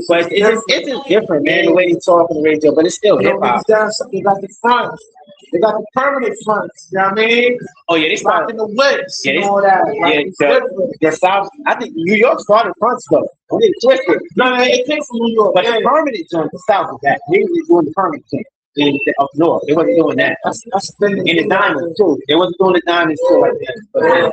Speaker 2: But it's just different, man. The way they talk on the radio, but it's still hip hop.
Speaker 1: They got the fronts. They got the permanent fronts. You know what I mean?
Speaker 2: Oh yeah, they
Speaker 1: Rocking
Speaker 2: started.
Speaker 1: the whips
Speaker 2: Yeah,
Speaker 1: and all that. Like,
Speaker 2: Yeah,
Speaker 1: it's different.
Speaker 2: the South. I think New York started front stuff. They twisted,
Speaker 1: No, it came from New York.
Speaker 2: but
Speaker 1: Yeah,
Speaker 2: the permanent joint, the South is that they was doing the permanent thing. Up north, they wasn't doing that.
Speaker 1: that's the thing.
Speaker 2: In the diamonds too, they wasn't doing the diamonds too like that.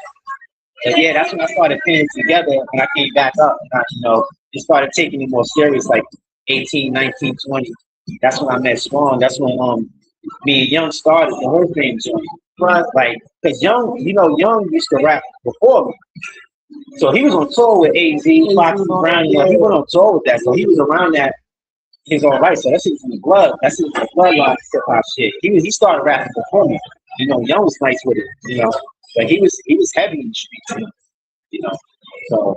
Speaker 2: But yeah, that's when I started putting it together. When I came back up, and just started taking it more serious, like 18, 19, 20. That's when I met Spawn. That's when me and Young started the whole thing.
Speaker 1: Right.
Speaker 2: Like, cause Young, Young used to rap before me. So he was on tour with AZ, Foxy Brown. He went on tour with that. So he was around that his own right. So that's in the blood. That's in the bloodline hip hop shit. He started rapping before me. Young was nice with it. But he was heavy in the streets. So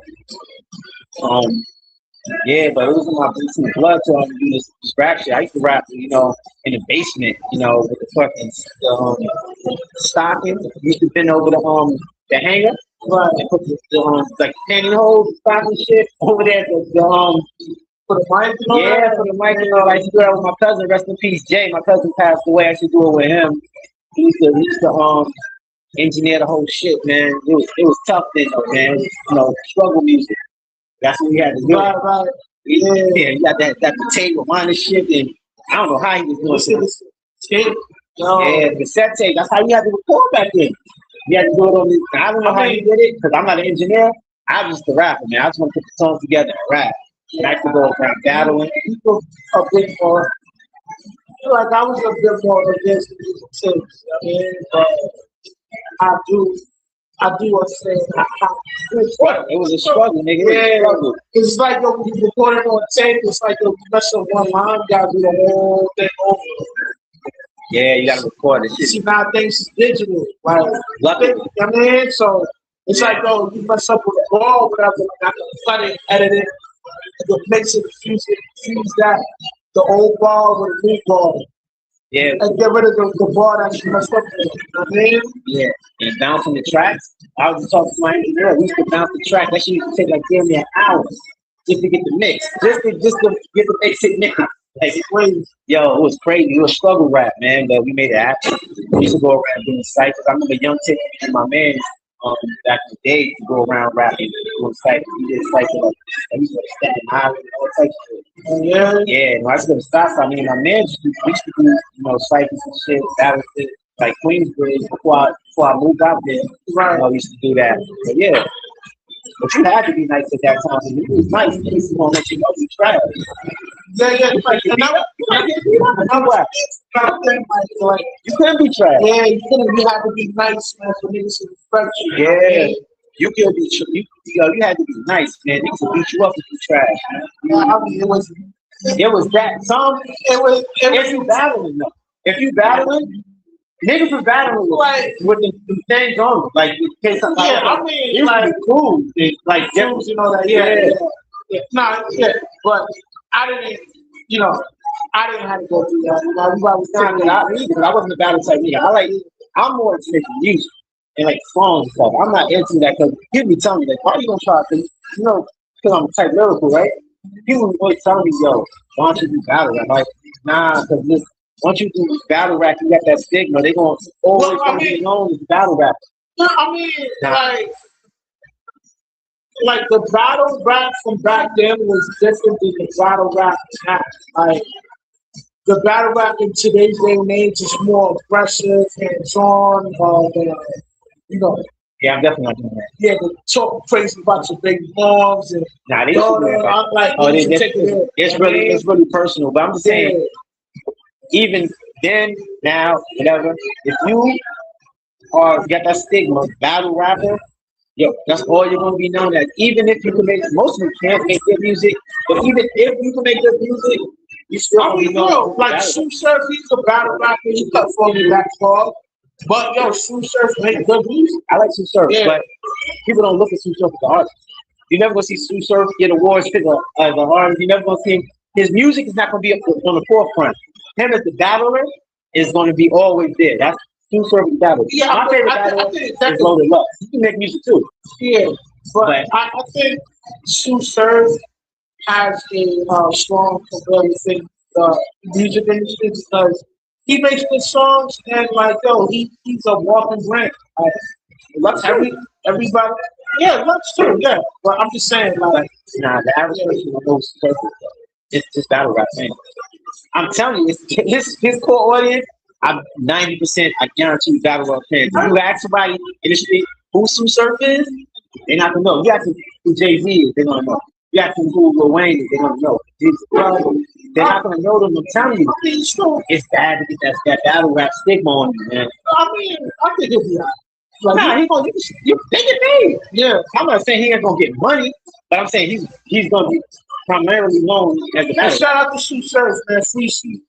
Speaker 2: yeah, but it was in my blood to do this rap shit. I used to rap, in the basement, with the fucking stocking. Used to bend over the hanger, right, and put the like pantyhose stocking shit over there.
Speaker 1: For the mic,
Speaker 2: For the mic, I used to do that with my cousin. Rest in peace, Jay. My cousin passed away. I used to do it with him. He used to engineer the whole shit, man. It was tough then, though, man. Struggle music. That's what we had to do.
Speaker 1: Right.
Speaker 2: Yeah, you got that potato minor shit, and I don't know how he was doing it. Yeah, the cassette tape. That's how you had to record back then. You had to do it on this. I don't know how he did it because I'm not an engineer. I was just a rapper, man. I just want to put the song together and rap. And I used to go around battling.
Speaker 1: People a bit more. Like I was a bit more against the music too. I mean, I do understand how
Speaker 2: it was a struggle, nigga. It was a struggle.
Speaker 1: It's like when you record it on tape, it's like you mess up one line, you gotta do the whole thing over.
Speaker 2: Yeah, you gotta record this shit.
Speaker 1: See, now things is digital. Like, I mean, so it's like, you mess up with a ball, whatever, like I can cut it, edit it, and mix it, fuse that, the old ball with a new ball.
Speaker 2: Yeah.
Speaker 1: And get rid of the ball that you messed up with. You know what I mean?
Speaker 2: Yeah. And bouncing the tracks. I was just talking to my engineer. We used to bounce the track. That shit used to take like damn near hours just to get the mix. Just to get the mix it mixed. Like crazy. Yo, it was crazy. It was struggle rap, man, but we made it happen. We used to go around doing cyphers. I remember Young Tick and my man back in the day to go around rapping, doing cyphers. We did cyphers like we used to Staten Island and all types of shit. Yeah, when I used to go to Stockton, I mean, my man used to do, cyphers and shit, battles shit, like Queensbridge before I moved out there. Right. I used to do that. But yeah. But you had to be nice at that time. It was nice. This is gonna let you know you tried.
Speaker 1: Yeah.
Speaker 2: You couldn't be trash.
Speaker 1: Yeah, you had to be nice, man, for niggas to respect you.
Speaker 2: Yeah. You could be. You had to be nice, man. Niggas would beat you up if you trash.
Speaker 1: Yeah, I mean, it was
Speaker 2: that. It was
Speaker 1: battling
Speaker 2: though. if you battling, niggas was battling with the things on, like in case something.
Speaker 1: Yeah, I mean,
Speaker 2: it
Speaker 1: like
Speaker 2: was cool, like
Speaker 1: shoes and all that. Yeah. No, yeah, but I didn't. You know, I didn't have to go through that. You know, everybody was
Speaker 2: Nah,
Speaker 1: taking
Speaker 2: I wasn't a battle type nigga. I'm more into making music and like songs and stuff. I'm not into that because people be telling me like, why you gonna try to, because I'm type lyrical, right? People always telling me, yo, why don't you do battle rap? Like, nah, because once you do battle rap, you got that stigma. They gonna always be known as battle rap.
Speaker 1: No, I mean, like the battle rap from back then was different than the battle rap now. Like the battle rap in today's day and age is more aggressive, hands-on, you know.
Speaker 2: Yeah, I'm definitely not doing that.
Speaker 1: Yeah, the talk crazy about your baby moms and
Speaker 2: nah, they I'm
Speaker 1: like,
Speaker 2: it's really personal. But I'm just saying, even then, now, whatever, if you got that stigma, battle rapper, yo, that's all you're gonna be known as. Even if you can make, most of you can't make good music, but even if you can make good music, you still gonna be known.
Speaker 1: Like Sue Surf, he's a battle rapper. He cut for me that far. But yo, Sue Surf make good music.
Speaker 2: I like Sue Surf, but people don't look at Sue Surf as an artist. You never gonna see Sue Surf get awards as an artist. You never gonna see him. His music is not gonna be on the forefront. Him as the battler is gonna be always there. That's Sue Surf is battle.
Speaker 1: Yeah,
Speaker 2: my favorite battler is Loaded Lux. He can make music too.
Speaker 1: Yeah, but I think Sue Surf has a strong competitive music industry because he makes good songs and like yo, he's a walking brand. Lux everybody, Lux too, yeah. But I'm just saying, like,
Speaker 2: nah, the average person knows Surf. It's just battle rap thing. I'm telling you, his core audience. I'm 90%. I guarantee you, battle rap fans. If you ask somebody in the street who Sue Surf is, they're not gonna know. You ask them who Jay-Z is, they're gonna know. You ask them who Lil Wayne is, they're gonna know. They're not gonna know them. I'm telling you, it's bad to get that battle rap stigma on you, man.
Speaker 1: I think it'll be
Speaker 2: like, nah, they get paid. Yeah, I'm not saying he ain't gonna get money, but I'm saying he's gonna be primarily known as a battle.
Speaker 1: Shout out to Sue Surf, man. Free Sue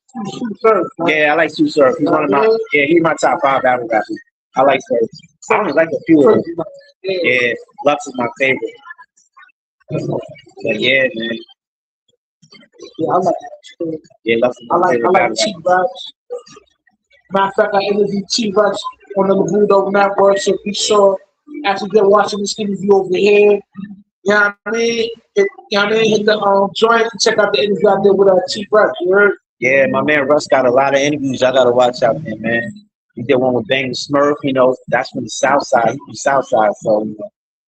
Speaker 1: Surf.
Speaker 2: Yeah, I like Sue Surf. He's one of my he's my top 5 battle rappers. I like Surf. I only like a few of them. Yeah, Lux is my favorite. But yeah, man.
Speaker 1: Yeah, I like that.
Speaker 2: Yeah, Lux is my favorite.
Speaker 1: I like T-Rex. Matter of fact, I interviewed T-Rex on the Budo Network, so be sure after you're watching this interview over here, you know what I mean? Hit the joint and check out the interview I did with T-Rex. You heard?
Speaker 2: Yeah, my man Russ got a lot of interviews. I gotta watch out there, man. He did one with Bang Smurf, that's from the South Side. He's from the South Side, so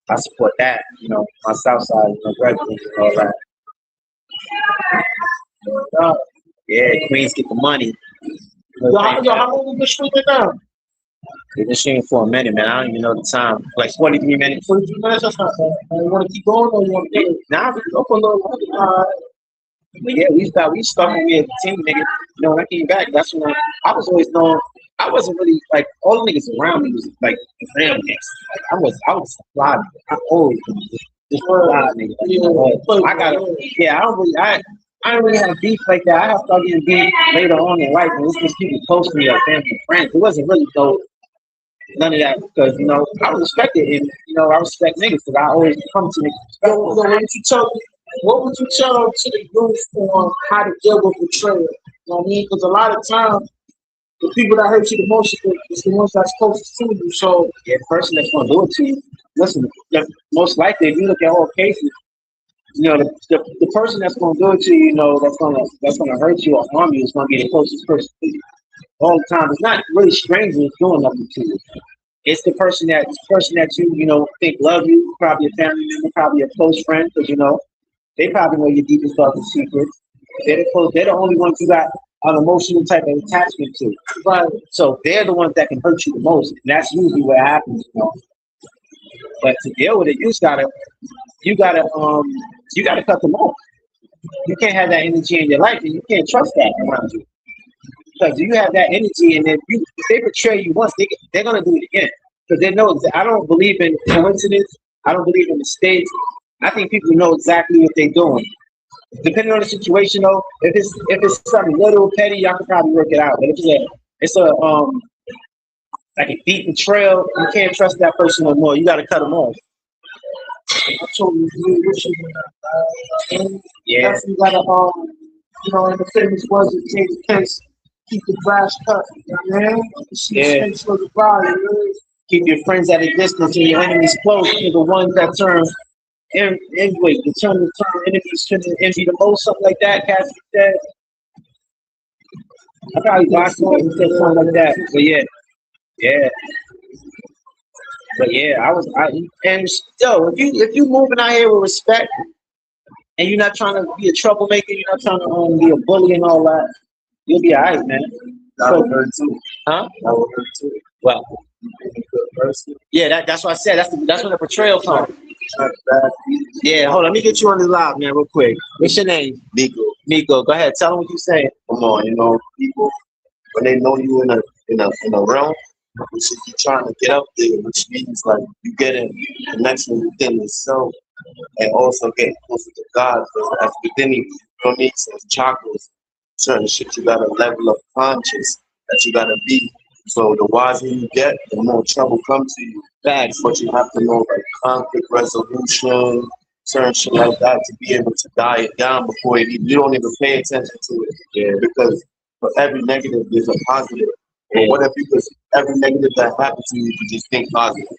Speaker 2: I support that, my South Side, residents and all that. Yeah, Queens get the money.
Speaker 1: Yo, how long we been streaming now?
Speaker 2: We've been streaming for a minute, man. I don't even know the time. Like 43 minutes.
Speaker 1: 43 minutes, that's not bad. You want to keep going or you want to do?
Speaker 2: Nah, we can go for a little longer. But yeah, we stuck when we had the team, nigga. When I came back, that's when I was always known. I wasn't really like all the niggas around me was like real niggas. Like I was a fly nigga. I always just fly nigga. I don't really have beef like that. I have started getting beef later on in life, and it's just people close to me, like family and friends. It wasn't really none of that because I respect it, and I respect niggas because I always come to niggas.
Speaker 1: What would you tell to the youth on how to deal with betrayal? You know what I mean? Because a lot of times, the people that hurt you the most is the ones that's closest to you. So,
Speaker 2: the person that's going to do it to you, listen, most likely, if you look at all cases, the person that's going to do it to you, that's going to hurt you or harm you is going to be the closest person to you. All the time. It's not really strangers doing nothing to you. It's the person that you, think love you, probably a family member, probably a close friend, because, they probably know your deepest, darkest secrets. They're the only ones you got an emotional type of attachment to. Right. So they're the ones that can hurt you the most. And that's usually what happens, But to deal with it, you gotta cut them off. You can't have that energy in your life, and you can't trust that around you. Because you have that energy, and if they betray you once, they're gonna do it again. Because they know I don't believe in coincidence. I don't believe in mistakes. I think people know exactly what they're doing. Depending on the situation, though, if it's something little petty, y'all can probably work it out. But if it's it's a like a deep betrayal. You can't trust that person no more. You got to cut them off.
Speaker 1: I totally agree with you. And
Speaker 2: Yeah,
Speaker 1: definitely gotta, in the famous words of James Case, keep the grass cut. You know what I mean? See the
Speaker 2: yeah.
Speaker 1: snakes for the body. Really.
Speaker 2: Keep your friends at a distance and your enemies close. You're the ones that turn wait, the turn enemies to the envy the most, something like that. Cassie said. I probably watched it and said something like that. But yeah, yeah. But yeah, and still, if you moving out here with respect and you're not trying to be a troublemaker, you're not trying to be a bully and all that, you'll be alright, man.
Speaker 3: That would hurt too.
Speaker 2: Huh?
Speaker 3: That would hurt too.
Speaker 2: Well,
Speaker 3: You being a good person.
Speaker 2: yeah, that's what I said. That's where the betrayal comes.
Speaker 3: Not bad.
Speaker 2: Yeah, hold on, let me get you on the live, man, real quick. What's your name?
Speaker 3: Nico.
Speaker 2: Nico, go ahead. Tell them what you saying.
Speaker 3: Come on, people when they know you in a realm, you should be trying to get up there, which means like you get a connection within yourself and also get closer to God. Because that's within you. You know what I mean? So it's chakras, certain shit you gotta level up conscious that you gotta be. So the wiser you get, the more trouble comes to you.
Speaker 2: Facts.
Speaker 3: But you have to know like conflict resolution, certain shit like that to be able to die it down before you don't even pay attention to it. Yeah, because for every negative there's a positive. And what if you just every negative that happens to you, you just think positive?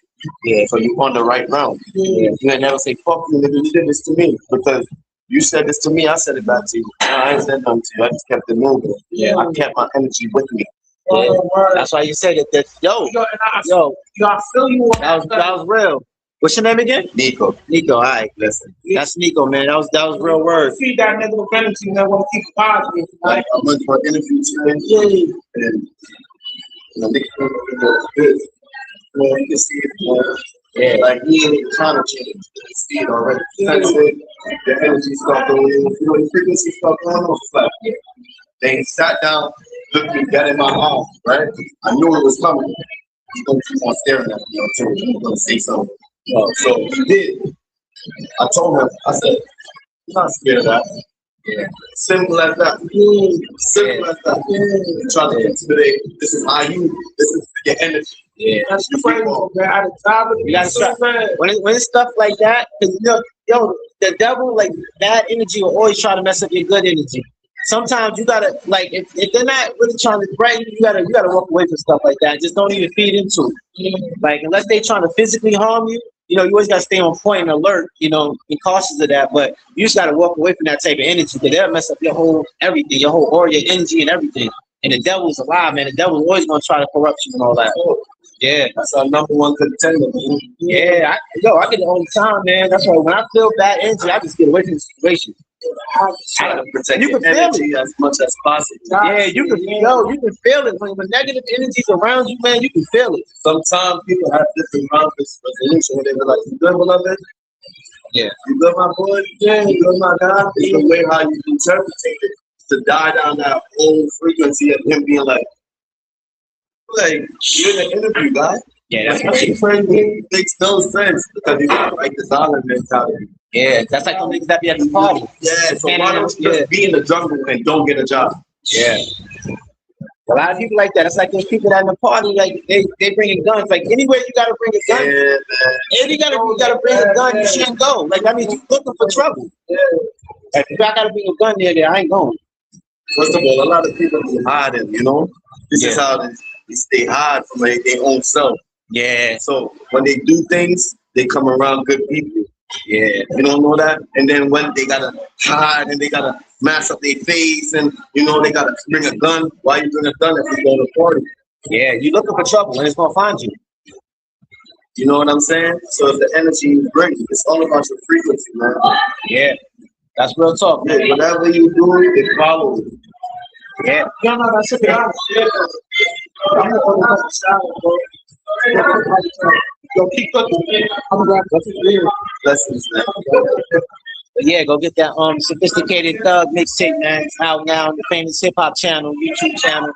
Speaker 3: Yeah, so you're on the right round. Yeah. You ain't never say, fuck you, nigga, you did this to me. Because you said this to me, I said it back to you. I ain't said nothing to you. I just kept it moving. Yeah. I kept my energy with me.
Speaker 2: Yeah. That's why you said it. Yo,
Speaker 1: I feel you on
Speaker 2: that was real. What's your name again?
Speaker 3: Nico.
Speaker 2: Nico, all right, listen. That's Nico, man. That was real word.
Speaker 1: Feed that negative energy, man. Want to keep it positive.
Speaker 3: Like I went for an interview today, and nigga came up with this. You can see it, yeah, like he ain't even trying to change. You can see it already. That's it. The energy stuff going in. The frequency stuff going on. It's like, they sat down, looked me dead in my eyes, right? I knew it was coming. He's gonna keep on staring at me until he's gonna say something. So he did. I told him, I said, I'm not scared of that. Yeah. Simple as that. Simple as that. Try to intimidate. This is how this is your energy.
Speaker 2: Yeah.
Speaker 1: That's crazy, man. I
Speaker 2: You gotta try. When it's stuff like that, because the devil, like bad energy will always try to mess up your good energy. Sometimes you gotta like if they're not really trying to threaten you, you gotta walk away from stuff like that. Just don't even feed into it. Like unless they trying to physically harm you, you always gotta stay on point and alert, be cautious of that. But you just gotta walk away from that type of energy because they'll mess up your whole everything, your whole aura, your energy and everything. And the devil's alive, man. The devil's always gonna try to corrupt you and all that. Yeah,
Speaker 3: that's our number one contender, man.
Speaker 2: Yeah, I get it all the time, man. That's why when I feel bad energy, I just get away from the situation.
Speaker 3: Try to protect your energy as much as possible.
Speaker 2: Yeah, you can feel it when negative energy's around you, man. You can feel it.
Speaker 3: Sometimes people have different rounds of resolution when they be like, "You good, beloved?
Speaker 2: Yeah,
Speaker 3: you good, my boy? Yeah, you good, my guy?" It's the way how you interpret it to die down that whole frequency of him being like, you're in an interview, guy.
Speaker 2: Yeah, that's
Speaker 3: crazy. Makes no sense because you got like this island mentality.
Speaker 2: Yeah, that's like the niggas that be at the party.
Speaker 3: Yeah, so why don't you just be in the jungle and don't get a job?
Speaker 2: Yeah. A lot of people like that. It's like those people that in the party, like they bringing guns. Like anywhere you gotta bring a gun.
Speaker 3: Yeah, man.
Speaker 2: If you gotta bring a gun, you shouldn't go. Like that means you looking for trouble. Yeah. If I gotta bring a gun there, I ain't going.
Speaker 3: First of all, a lot of people be hiding, This is how they stay hide from their own self.
Speaker 2: Yeah.
Speaker 3: So when they do things, they come around good people. Yeah. You don't know that? And then when they gotta hide and they gotta mask up their face and they gotta bring a gun. Why you bring a gun if you go to a party?
Speaker 2: Yeah, you looking for trouble and it's gonna find you.
Speaker 3: You know what I'm saying? So if the energy you bring, it's all about your frequency, man.
Speaker 2: Yeah. That's real talk, man.
Speaker 3: Yeah, whatever you do, it follows you.
Speaker 2: Yeah.
Speaker 1: No, that's it. I'm gonna go to the salad, bro. Yo, keep cooking. I'm gonna grab the
Speaker 3: Blessings, man.
Speaker 2: But yeah, go get that Sophisticated Thug mixtape, man. It's out now on the Famous Hip Hop channel, YouTube channel.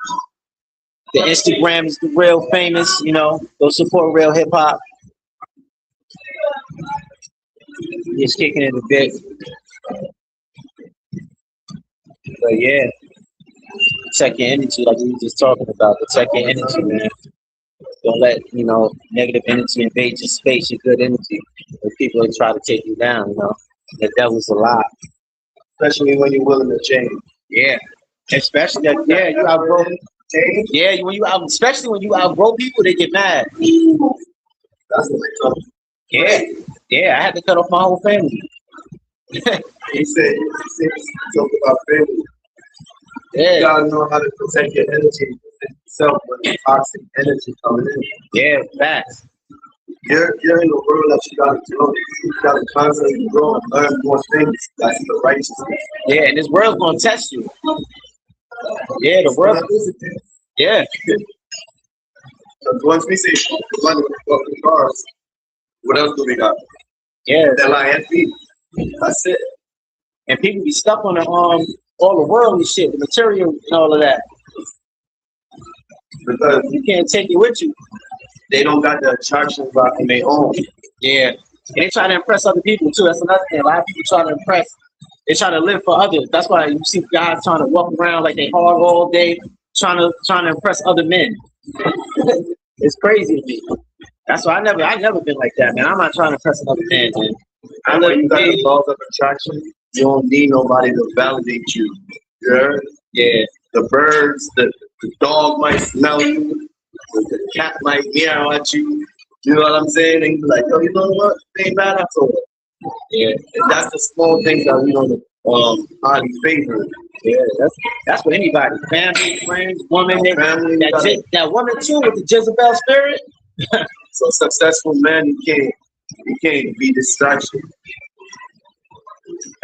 Speaker 2: The Instagram is the Real Famous, Go support Real Hip Hop. Just kicking it a bit. But yeah. protect your energy, like we were just talking about. Protect your energy, man. Don't let negative energy invade your space, your good energy. And people will try to take you down. The devil's a lie.
Speaker 3: Especially when you're willing to change.
Speaker 2: Yeah, especially that. Yeah, you outgrow. Yeah, especially when you outgrow people, they get mad.
Speaker 3: That's what they told me.
Speaker 2: Yeah, I had to cut off my whole family.
Speaker 3: He said, talk about family.
Speaker 2: Yeah.
Speaker 3: You gotta know how to protect your energy and yourself when the toxic energy coming in.
Speaker 2: Yeah, facts.
Speaker 3: You're in the world that you gotta grow. You gotta constantly grow and learn more things. That's the righteousness.
Speaker 2: Yeah, and this world's gonna test you. Yeah, the world. Yeah.
Speaker 3: Once we say money, fucking cars, what else do we got?
Speaker 2: Yeah.
Speaker 3: LIFE. That's it.
Speaker 2: And people be stuck on all the worldly shit, the material and all of that.
Speaker 3: Because
Speaker 2: you can't take it with you.
Speaker 3: They don't got the attraction rock in their own.
Speaker 2: Yeah. And they try to impress other people too. That's another thing. A lot of people try to impress. They try to live for others. That's why you see guys trying to walk around like they hard all day, trying to impress other men. It's crazy to me. That's why I never been like that, man. I'm not trying to impress another man, man.
Speaker 3: I know you got the laws of attraction. You don't need nobody to validate you. You heard?
Speaker 2: Yeah.
Speaker 3: The birds, the dog might smell you. The cat might meow at you. You know what I'm saying? And you're like, yo, you know what? They ain't mad at all. Yeah. And that's the small things that we don't highly favor.
Speaker 2: Yeah, that's with anybody. Family, friends, woman,
Speaker 3: family,
Speaker 2: that woman too with the Jezebel spirit.
Speaker 3: So successful man, you can't be distraction.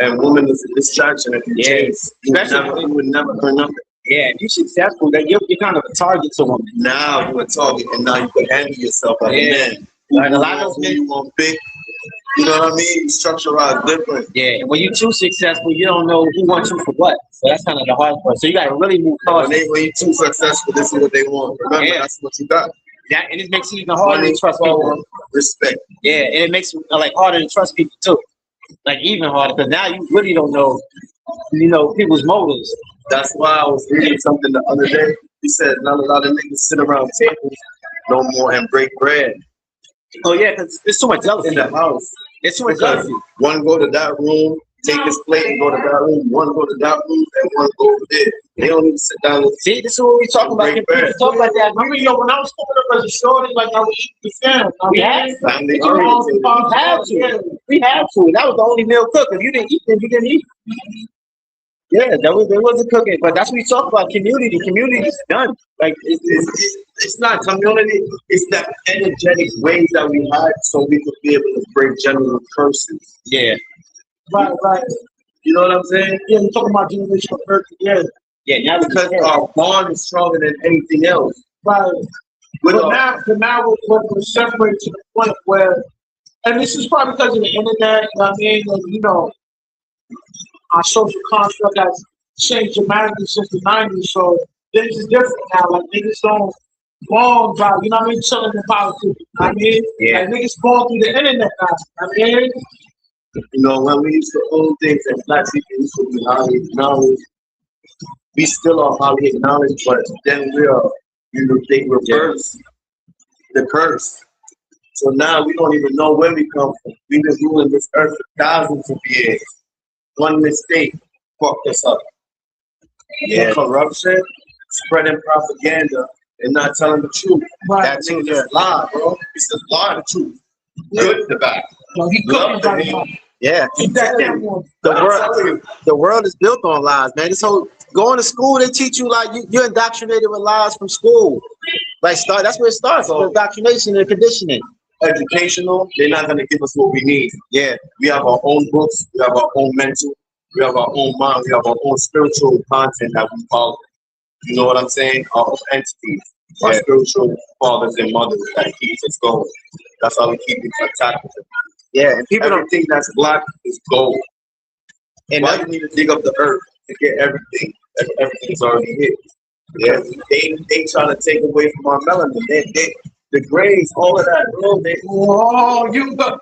Speaker 3: And woman is a distraction if you chase. You would never learn nothing.
Speaker 2: Yeah, if you're successful, then you're kind of a target to women.
Speaker 3: Now you're a target, and now you can handle yourself as a man.
Speaker 2: Like a lot of those men,
Speaker 3: you want big. You know what I mean? Structurized different.
Speaker 2: Yeah, and when you're too successful, you don't know who wants you for what. So that's kind of the hard part. So you got to really move forward.
Speaker 3: When you're too successful, this is what they want. Remember, that's what you got.
Speaker 2: That, and it makes it even harder to trust people.
Speaker 3: Respect.
Speaker 2: Yeah, and it makes it harder to trust people too. Like even harder because now you really don't know, people's motives.
Speaker 3: That's why I was reading something the other day. He said not a lot of niggas sit around tables no more and break bread.
Speaker 2: Oh yeah, because there's too much jealousy
Speaker 3: in the house.
Speaker 2: It's too much jealousy.
Speaker 3: One go to that room, take his plate and go to that room. One go to that room and one go over there. They don't even sit down.
Speaker 2: See, this is what we talking about. People talk about that. Remember, when I was coming up as a shorty, like I was eating the family. We had to. We had to. That was the only meal cooked. If you didn't eat, then you didn't eat. Yeah, there wasn't cooking, but that's what we talk about. Community is done. Like
Speaker 3: it's not community. It's that energetic ways that we had, so we could be able to break general curses.
Speaker 2: Yeah.
Speaker 1: Right.
Speaker 3: You know what I'm saying?
Speaker 1: Yeah, we're talking about generational curses. Yeah.
Speaker 2: Yeah, now
Speaker 3: because our bond is stronger than anything else.
Speaker 1: Right. But now we're separated to the point where, and this is probably because of the internet. I mean, and, our social construct has changed dramatically since the 90s, so things is different now. Like niggas don't bond by, chilling in politics. Like niggas going through the internet now.
Speaker 3: When we used to own things and black people used to be highly acknowledged, we still are highly acknowledged, but then they reverse the curse. So now we don't even know where we come from. We've been ruling this earth for thousands of years. One mistake fucked us up. Yeah, corruption, spreading propaganda, and not telling the truth.
Speaker 1: Right.
Speaker 3: That thing is a lie, bro. It's just lie the truth. Good, the bad.
Speaker 1: Love the hate.
Speaker 2: Yeah. The world is built on lies, man. This whole going to school, they teach you like you're indoctrinated with lies from school. That's where it starts. So, indoctrination and conditioning.
Speaker 3: Educational, they're not gonna give us what we need.
Speaker 2: Yeah,
Speaker 3: we have our own books, we have our own mental, we have our own mind, we have our own spiritual content that we follow. You know what I'm saying? Our own entities, our spiritual fathers and mothers that keeps us going. That's how we keep it attacked.
Speaker 2: Yeah, and people
Speaker 3: everything that's black is gold. And why you need to dig up the earth to get everything? Everything's already hit. Yeah, they trying to take away from our melanin. The grades, all of that, bro.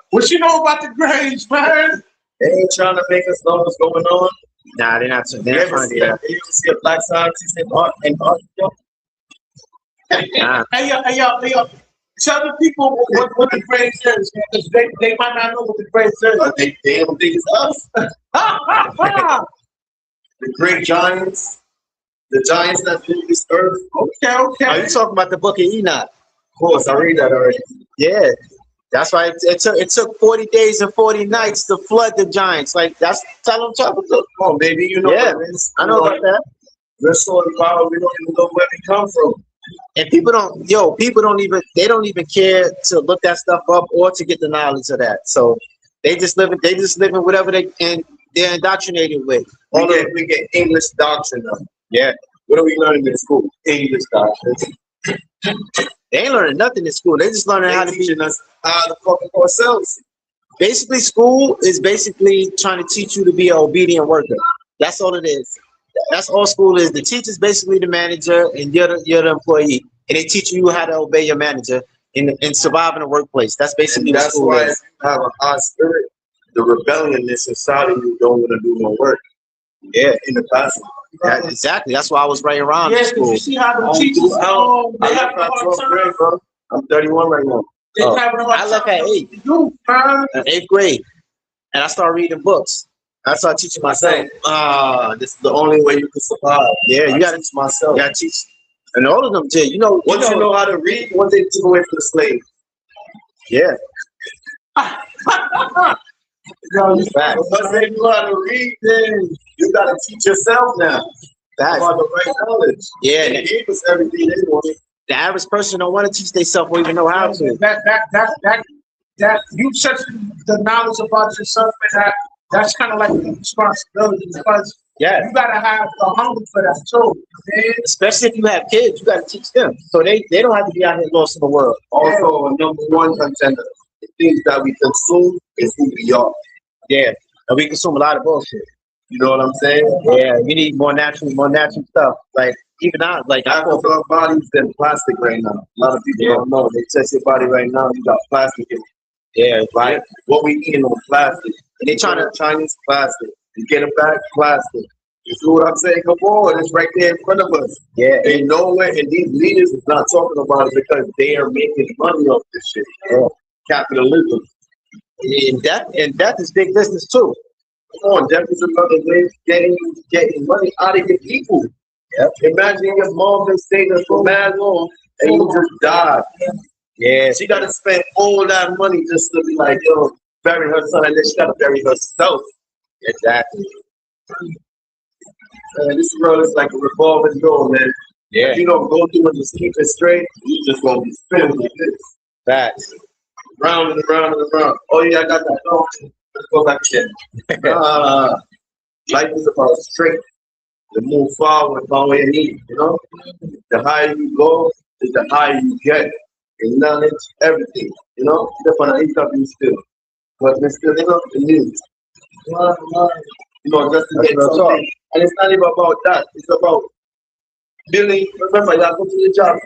Speaker 1: What you know about the grades, man?
Speaker 3: They ain't trying to make us know what's going on.
Speaker 2: Nah, they're not.
Speaker 3: You
Speaker 2: They're not
Speaker 3: ever
Speaker 2: trying to
Speaker 3: see
Speaker 2: do
Speaker 3: that? You ever see a black scientist in art and art?
Speaker 2: that. Nah.
Speaker 1: Hey, yo. Tell the people what the grade says, because they might not know what the grade says.
Speaker 3: But they don't think it's us. The great giants, the giants that built this earth.
Speaker 1: Okay.
Speaker 2: Are you talking about the Book of Enoch?
Speaker 3: Of course, I read that already.
Speaker 2: Yeah. That's why it took 40 days and 40 nights to flood the giants. Like that's tell them talking to.
Speaker 3: Oh, maybe you know
Speaker 2: Yeah,
Speaker 3: what it is.
Speaker 2: I know about that.
Speaker 3: We're so empowered, we don't even know where we come from.
Speaker 2: And people don't even care to look that stuff up or to get the knowledge of that. So they just living whatever they're indoctrinated with.
Speaker 3: We get English doctrine now.
Speaker 2: Yeah.
Speaker 3: What are we learning in school? English doctrine.
Speaker 2: They ain't learning nothing in school. They just learning how to be.
Speaker 3: Teaching us how to fuck with ourselves.
Speaker 2: Basically, school is basically trying to teach you to be an obedient worker. That's all it is. That's all school is. The teacher's basically the manager, and you're the employee, and they teach you how to obey your manager and survive in the workplace. That's basically what
Speaker 3: That's
Speaker 2: school
Speaker 3: why
Speaker 2: is.
Speaker 3: if you have a high spirit, the rebelliousness inside of you don't want to do no work. Yeah, in the classroom.
Speaker 2: Exactly. That's why I was right around
Speaker 1: Yeah,
Speaker 2: in
Speaker 1: because
Speaker 2: school.
Speaker 1: you see how the teachers, they have a hard time.
Speaker 3: Bro. I'm 31 right now.
Speaker 1: They having a hard
Speaker 2: I
Speaker 1: time.
Speaker 2: left at 8.
Speaker 1: You, man.
Speaker 2: In 8th grade, and I started reading books. I started teaching myself.
Speaker 3: This is the only way you can survive.
Speaker 2: Yeah, you gotta
Speaker 3: teach myself.
Speaker 2: You gotta teach, and all of them did.
Speaker 3: Once you know how to read, one day took away from the slave.
Speaker 2: Yeah.
Speaker 1: Yo, you
Speaker 2: Facts.
Speaker 3: Once they know how to read, then you gotta teach yourself now
Speaker 2: Facts.
Speaker 3: about the right knowledge.
Speaker 2: Yeah.
Speaker 3: They gave us everything they wanted.
Speaker 2: The average person don't want to teach themselves or even know how to.
Speaker 1: That you search the knowledge about yourself, and that's kind of like a responsibility, because
Speaker 2: Yeah.
Speaker 1: you gotta have the hunger for that too. Man.
Speaker 2: Especially if you have kids, you gotta teach them. So they don't have to be out here lost in the world.
Speaker 3: Also, a number one contender. The things that we consume is who we are.
Speaker 2: Yeah. And we consume a lot of bullshit.
Speaker 3: You know what I'm saying?
Speaker 2: Yeah, we need more natural stuff. Like even now, like I
Speaker 3: Half of our bodies than plastic right now. A lot of people don't know. They test your body right now, you got plastic in it.
Speaker 2: Yeah, right.
Speaker 3: What we eating on plastic.
Speaker 2: And they trying to
Speaker 3: Chinese plastic. You get it back, plastic. You see what I'm saying? Come on, it's right there in front of us.
Speaker 2: Yeah.
Speaker 3: They know it, and these leaders is not talking about it because they are making money off this shit.
Speaker 2: Yeah.
Speaker 3: Capitalism.
Speaker 2: And death is big business too.
Speaker 3: Come on, death is another way of getting money out of your people. Yep. Imagine your mom been staying there for mad long and you just died.
Speaker 2: Yeah.
Speaker 3: She got to spend all that money just to be like, yo, bury her son, and then she got to bury herself.
Speaker 2: Exactly.
Speaker 3: This world is like a revolving door, man.
Speaker 2: Yeah.
Speaker 3: If you don't go through it and keep it straight, you just gonna be spinning like this.
Speaker 2: Facts.
Speaker 3: Round and round and round. Oh yeah, I got that. No, let's go back again. Life is about strength. To move forward about where you need, you know? The higher you go, is the higher you get. In knowledge, everything, you know? That's what I you still. But we're still, you know, the news. You know, just to get something. And it's not even about that. It's about building. Remember, you have to go to the job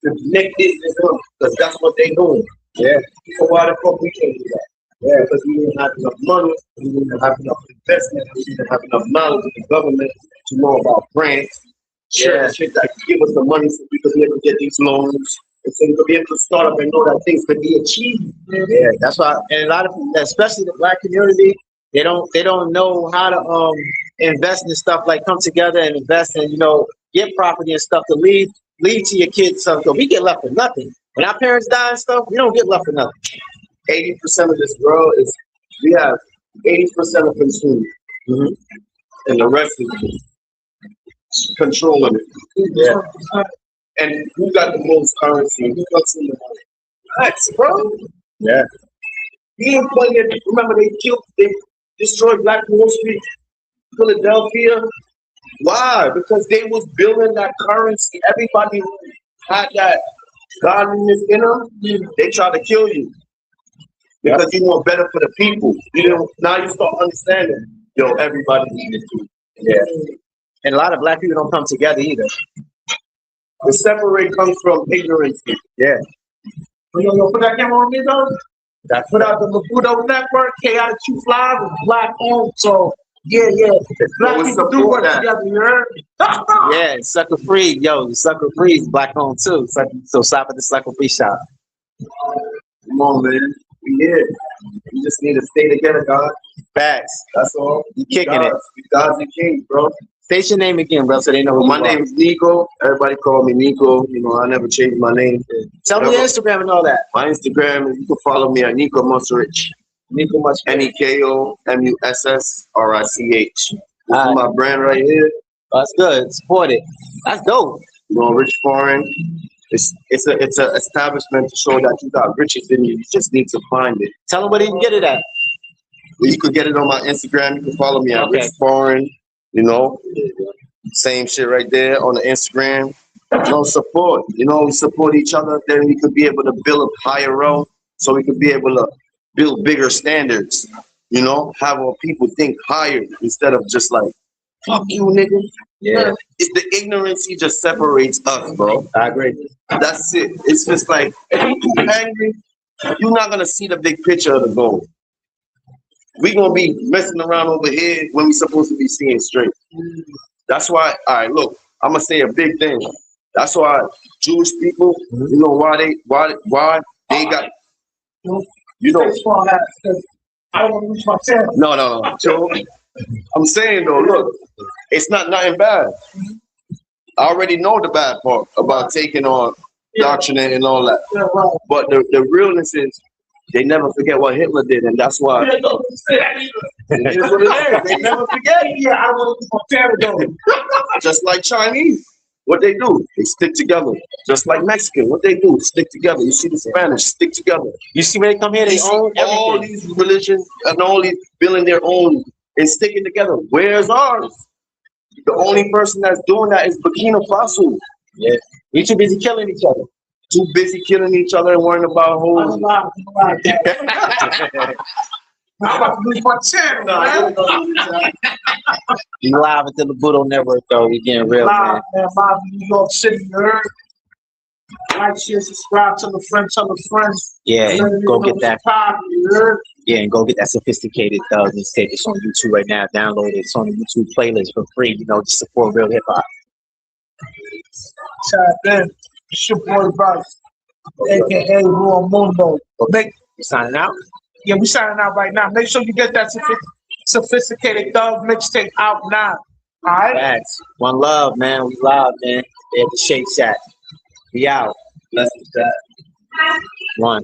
Speaker 3: to make this, you know, because that's what they're doing.
Speaker 2: Yeah.
Speaker 3: So why the fuck we can't do that? Yeah, because we didn't have enough money, we didn't have enough investment, we didn't have enough knowledge of the government to know about grants, shit that could give us the money so we could be able to get these loans, and so we could be able to start up and know that things could be achieved.
Speaker 2: Yeah, that's why, and a lot of people, especially the Black community, they don't know how to invest in stuff, like come together and invest and get property and stuff to leave to your kids. So we get left with nothing. When our parents die and stuff, we don't get left with nothing.
Speaker 3: 80% of this world is, we have 80% of consumers, and the rest is controlling it. Yeah. And who got the most currency? Who got some money? That's, bro.
Speaker 2: Yeah.
Speaker 3: We ain't playing it. Remember, they destroyed Black Wall Street, Philadelphia. Why? Because they was building that currency. Everybody who had that godliness in them, they tried to kill you. Because you want better for the people. Now you start understanding, everybody needed to. Yeah.
Speaker 2: And a lot of Black people don't come together either.
Speaker 3: The separate comes from ignorance.
Speaker 2: Yeah.
Speaker 1: Yo, put that camera on me though.
Speaker 2: That's
Speaker 1: Put out the Maputo Network, Chaotic Truth Live, is Black owned. So Yeah. Black
Speaker 3: Always
Speaker 1: people do
Speaker 3: support
Speaker 1: work
Speaker 3: that.
Speaker 1: together, you heard?
Speaker 2: Yeah, Sucker Free. Yo, Sucker Free is black owned too. So shop at the Sucker Free shop.
Speaker 3: Come on, man. We here. We just need to stay together, God.
Speaker 2: Facts.
Speaker 3: That's all.
Speaker 2: You kicking it.
Speaker 3: We God's the king, bro.
Speaker 2: State your name again, bro, so they know who
Speaker 3: My
Speaker 2: you are.
Speaker 3: name is Nico. Everybody call me Nico. You know, I never changed my name.
Speaker 2: Tell me your Instagram and all that.
Speaker 3: My Instagram, you can follow me at Nico Musrich.
Speaker 2: Nico much.
Speaker 3: NEKOMUSSRICH. This is my brand right here.
Speaker 2: That's good. Support it. That's dope.
Speaker 3: You know, Rich Foreign. It's a establishment to show that you got riches in you. You just need to find it.
Speaker 2: Tell them where they can get it at.
Speaker 3: Well, you could get it on my Instagram. You can follow me at
Speaker 2: Okay.
Speaker 3: Rich Foreign. You know, same shit right there on the Instagram. You know, support. You know, we support each other. Then we could be able to build a higher road, so we could be able to build bigger standards. You know, have our people think higher instead of just like, fuck you, nigga.
Speaker 2: Yeah,
Speaker 3: It's the ignorance. He just separates us, bro.
Speaker 2: I agree.
Speaker 3: That's it. It's just like, if you too angry, you're not gonna see the big picture of the goal. We gonna be messing around over here when we supposed to be seeing straight. That's why. All right, look, I'm gonna say a big thing. That's why Jewish people, you know, why they got, you know.
Speaker 1: Baseball hat, 'cause I don't want to lose my channel.
Speaker 3: No. Joe, I'm saying though, look, it's not nothing bad. I already know the bad part about taking on doctrine and all that.
Speaker 1: Yeah, right.
Speaker 3: But the realness is they never forget what Hitler did, and that's why.
Speaker 1: Yeah, no, say that either.
Speaker 3: It is what it is. They never forget.
Speaker 1: Yeah, I don't want to lose my channel though.
Speaker 3: Just like Chinese, what they do, they stick together. Just like Mexican, what they do, stick together. You see the Spanish, stick together.
Speaker 2: You see when they come here, they
Speaker 3: You see
Speaker 2: own
Speaker 3: all
Speaker 2: everything.
Speaker 3: these religions and all these building their own and sticking together. Where's ours? The only person that's doing that is Burkina Faso.
Speaker 2: Yeah, we too busy killing each other.
Speaker 3: Too busy killing each other and worrying about
Speaker 1: I'm
Speaker 3: hoes.
Speaker 1: alive. I'm about to lose my channel, man.
Speaker 2: We live at the Labudo Network, though. We getting real, man.
Speaker 1: Live, man. Live in New York City, you heard? Like, share, subscribe, tell a friend,
Speaker 2: Yeah, and go get that.
Speaker 1: You heard?
Speaker 2: Yeah, and go get that Sophisticated Thug mixtape. It's on YouTube right now. Download it. It's on the YouTube playlist for free. You know, just support real hip hop.
Speaker 1: Tap in. It's your boy Bryce, aka Raw Mundo. Make,
Speaker 2: You signing out?
Speaker 1: yeah, we signing out right now. Make sure you get that Sophisticated Thug mixtape out now. All right?
Speaker 2: Facts. One love, man. We live, man. They at the Shake Shack. We out.
Speaker 3: Bless the chat.
Speaker 2: One.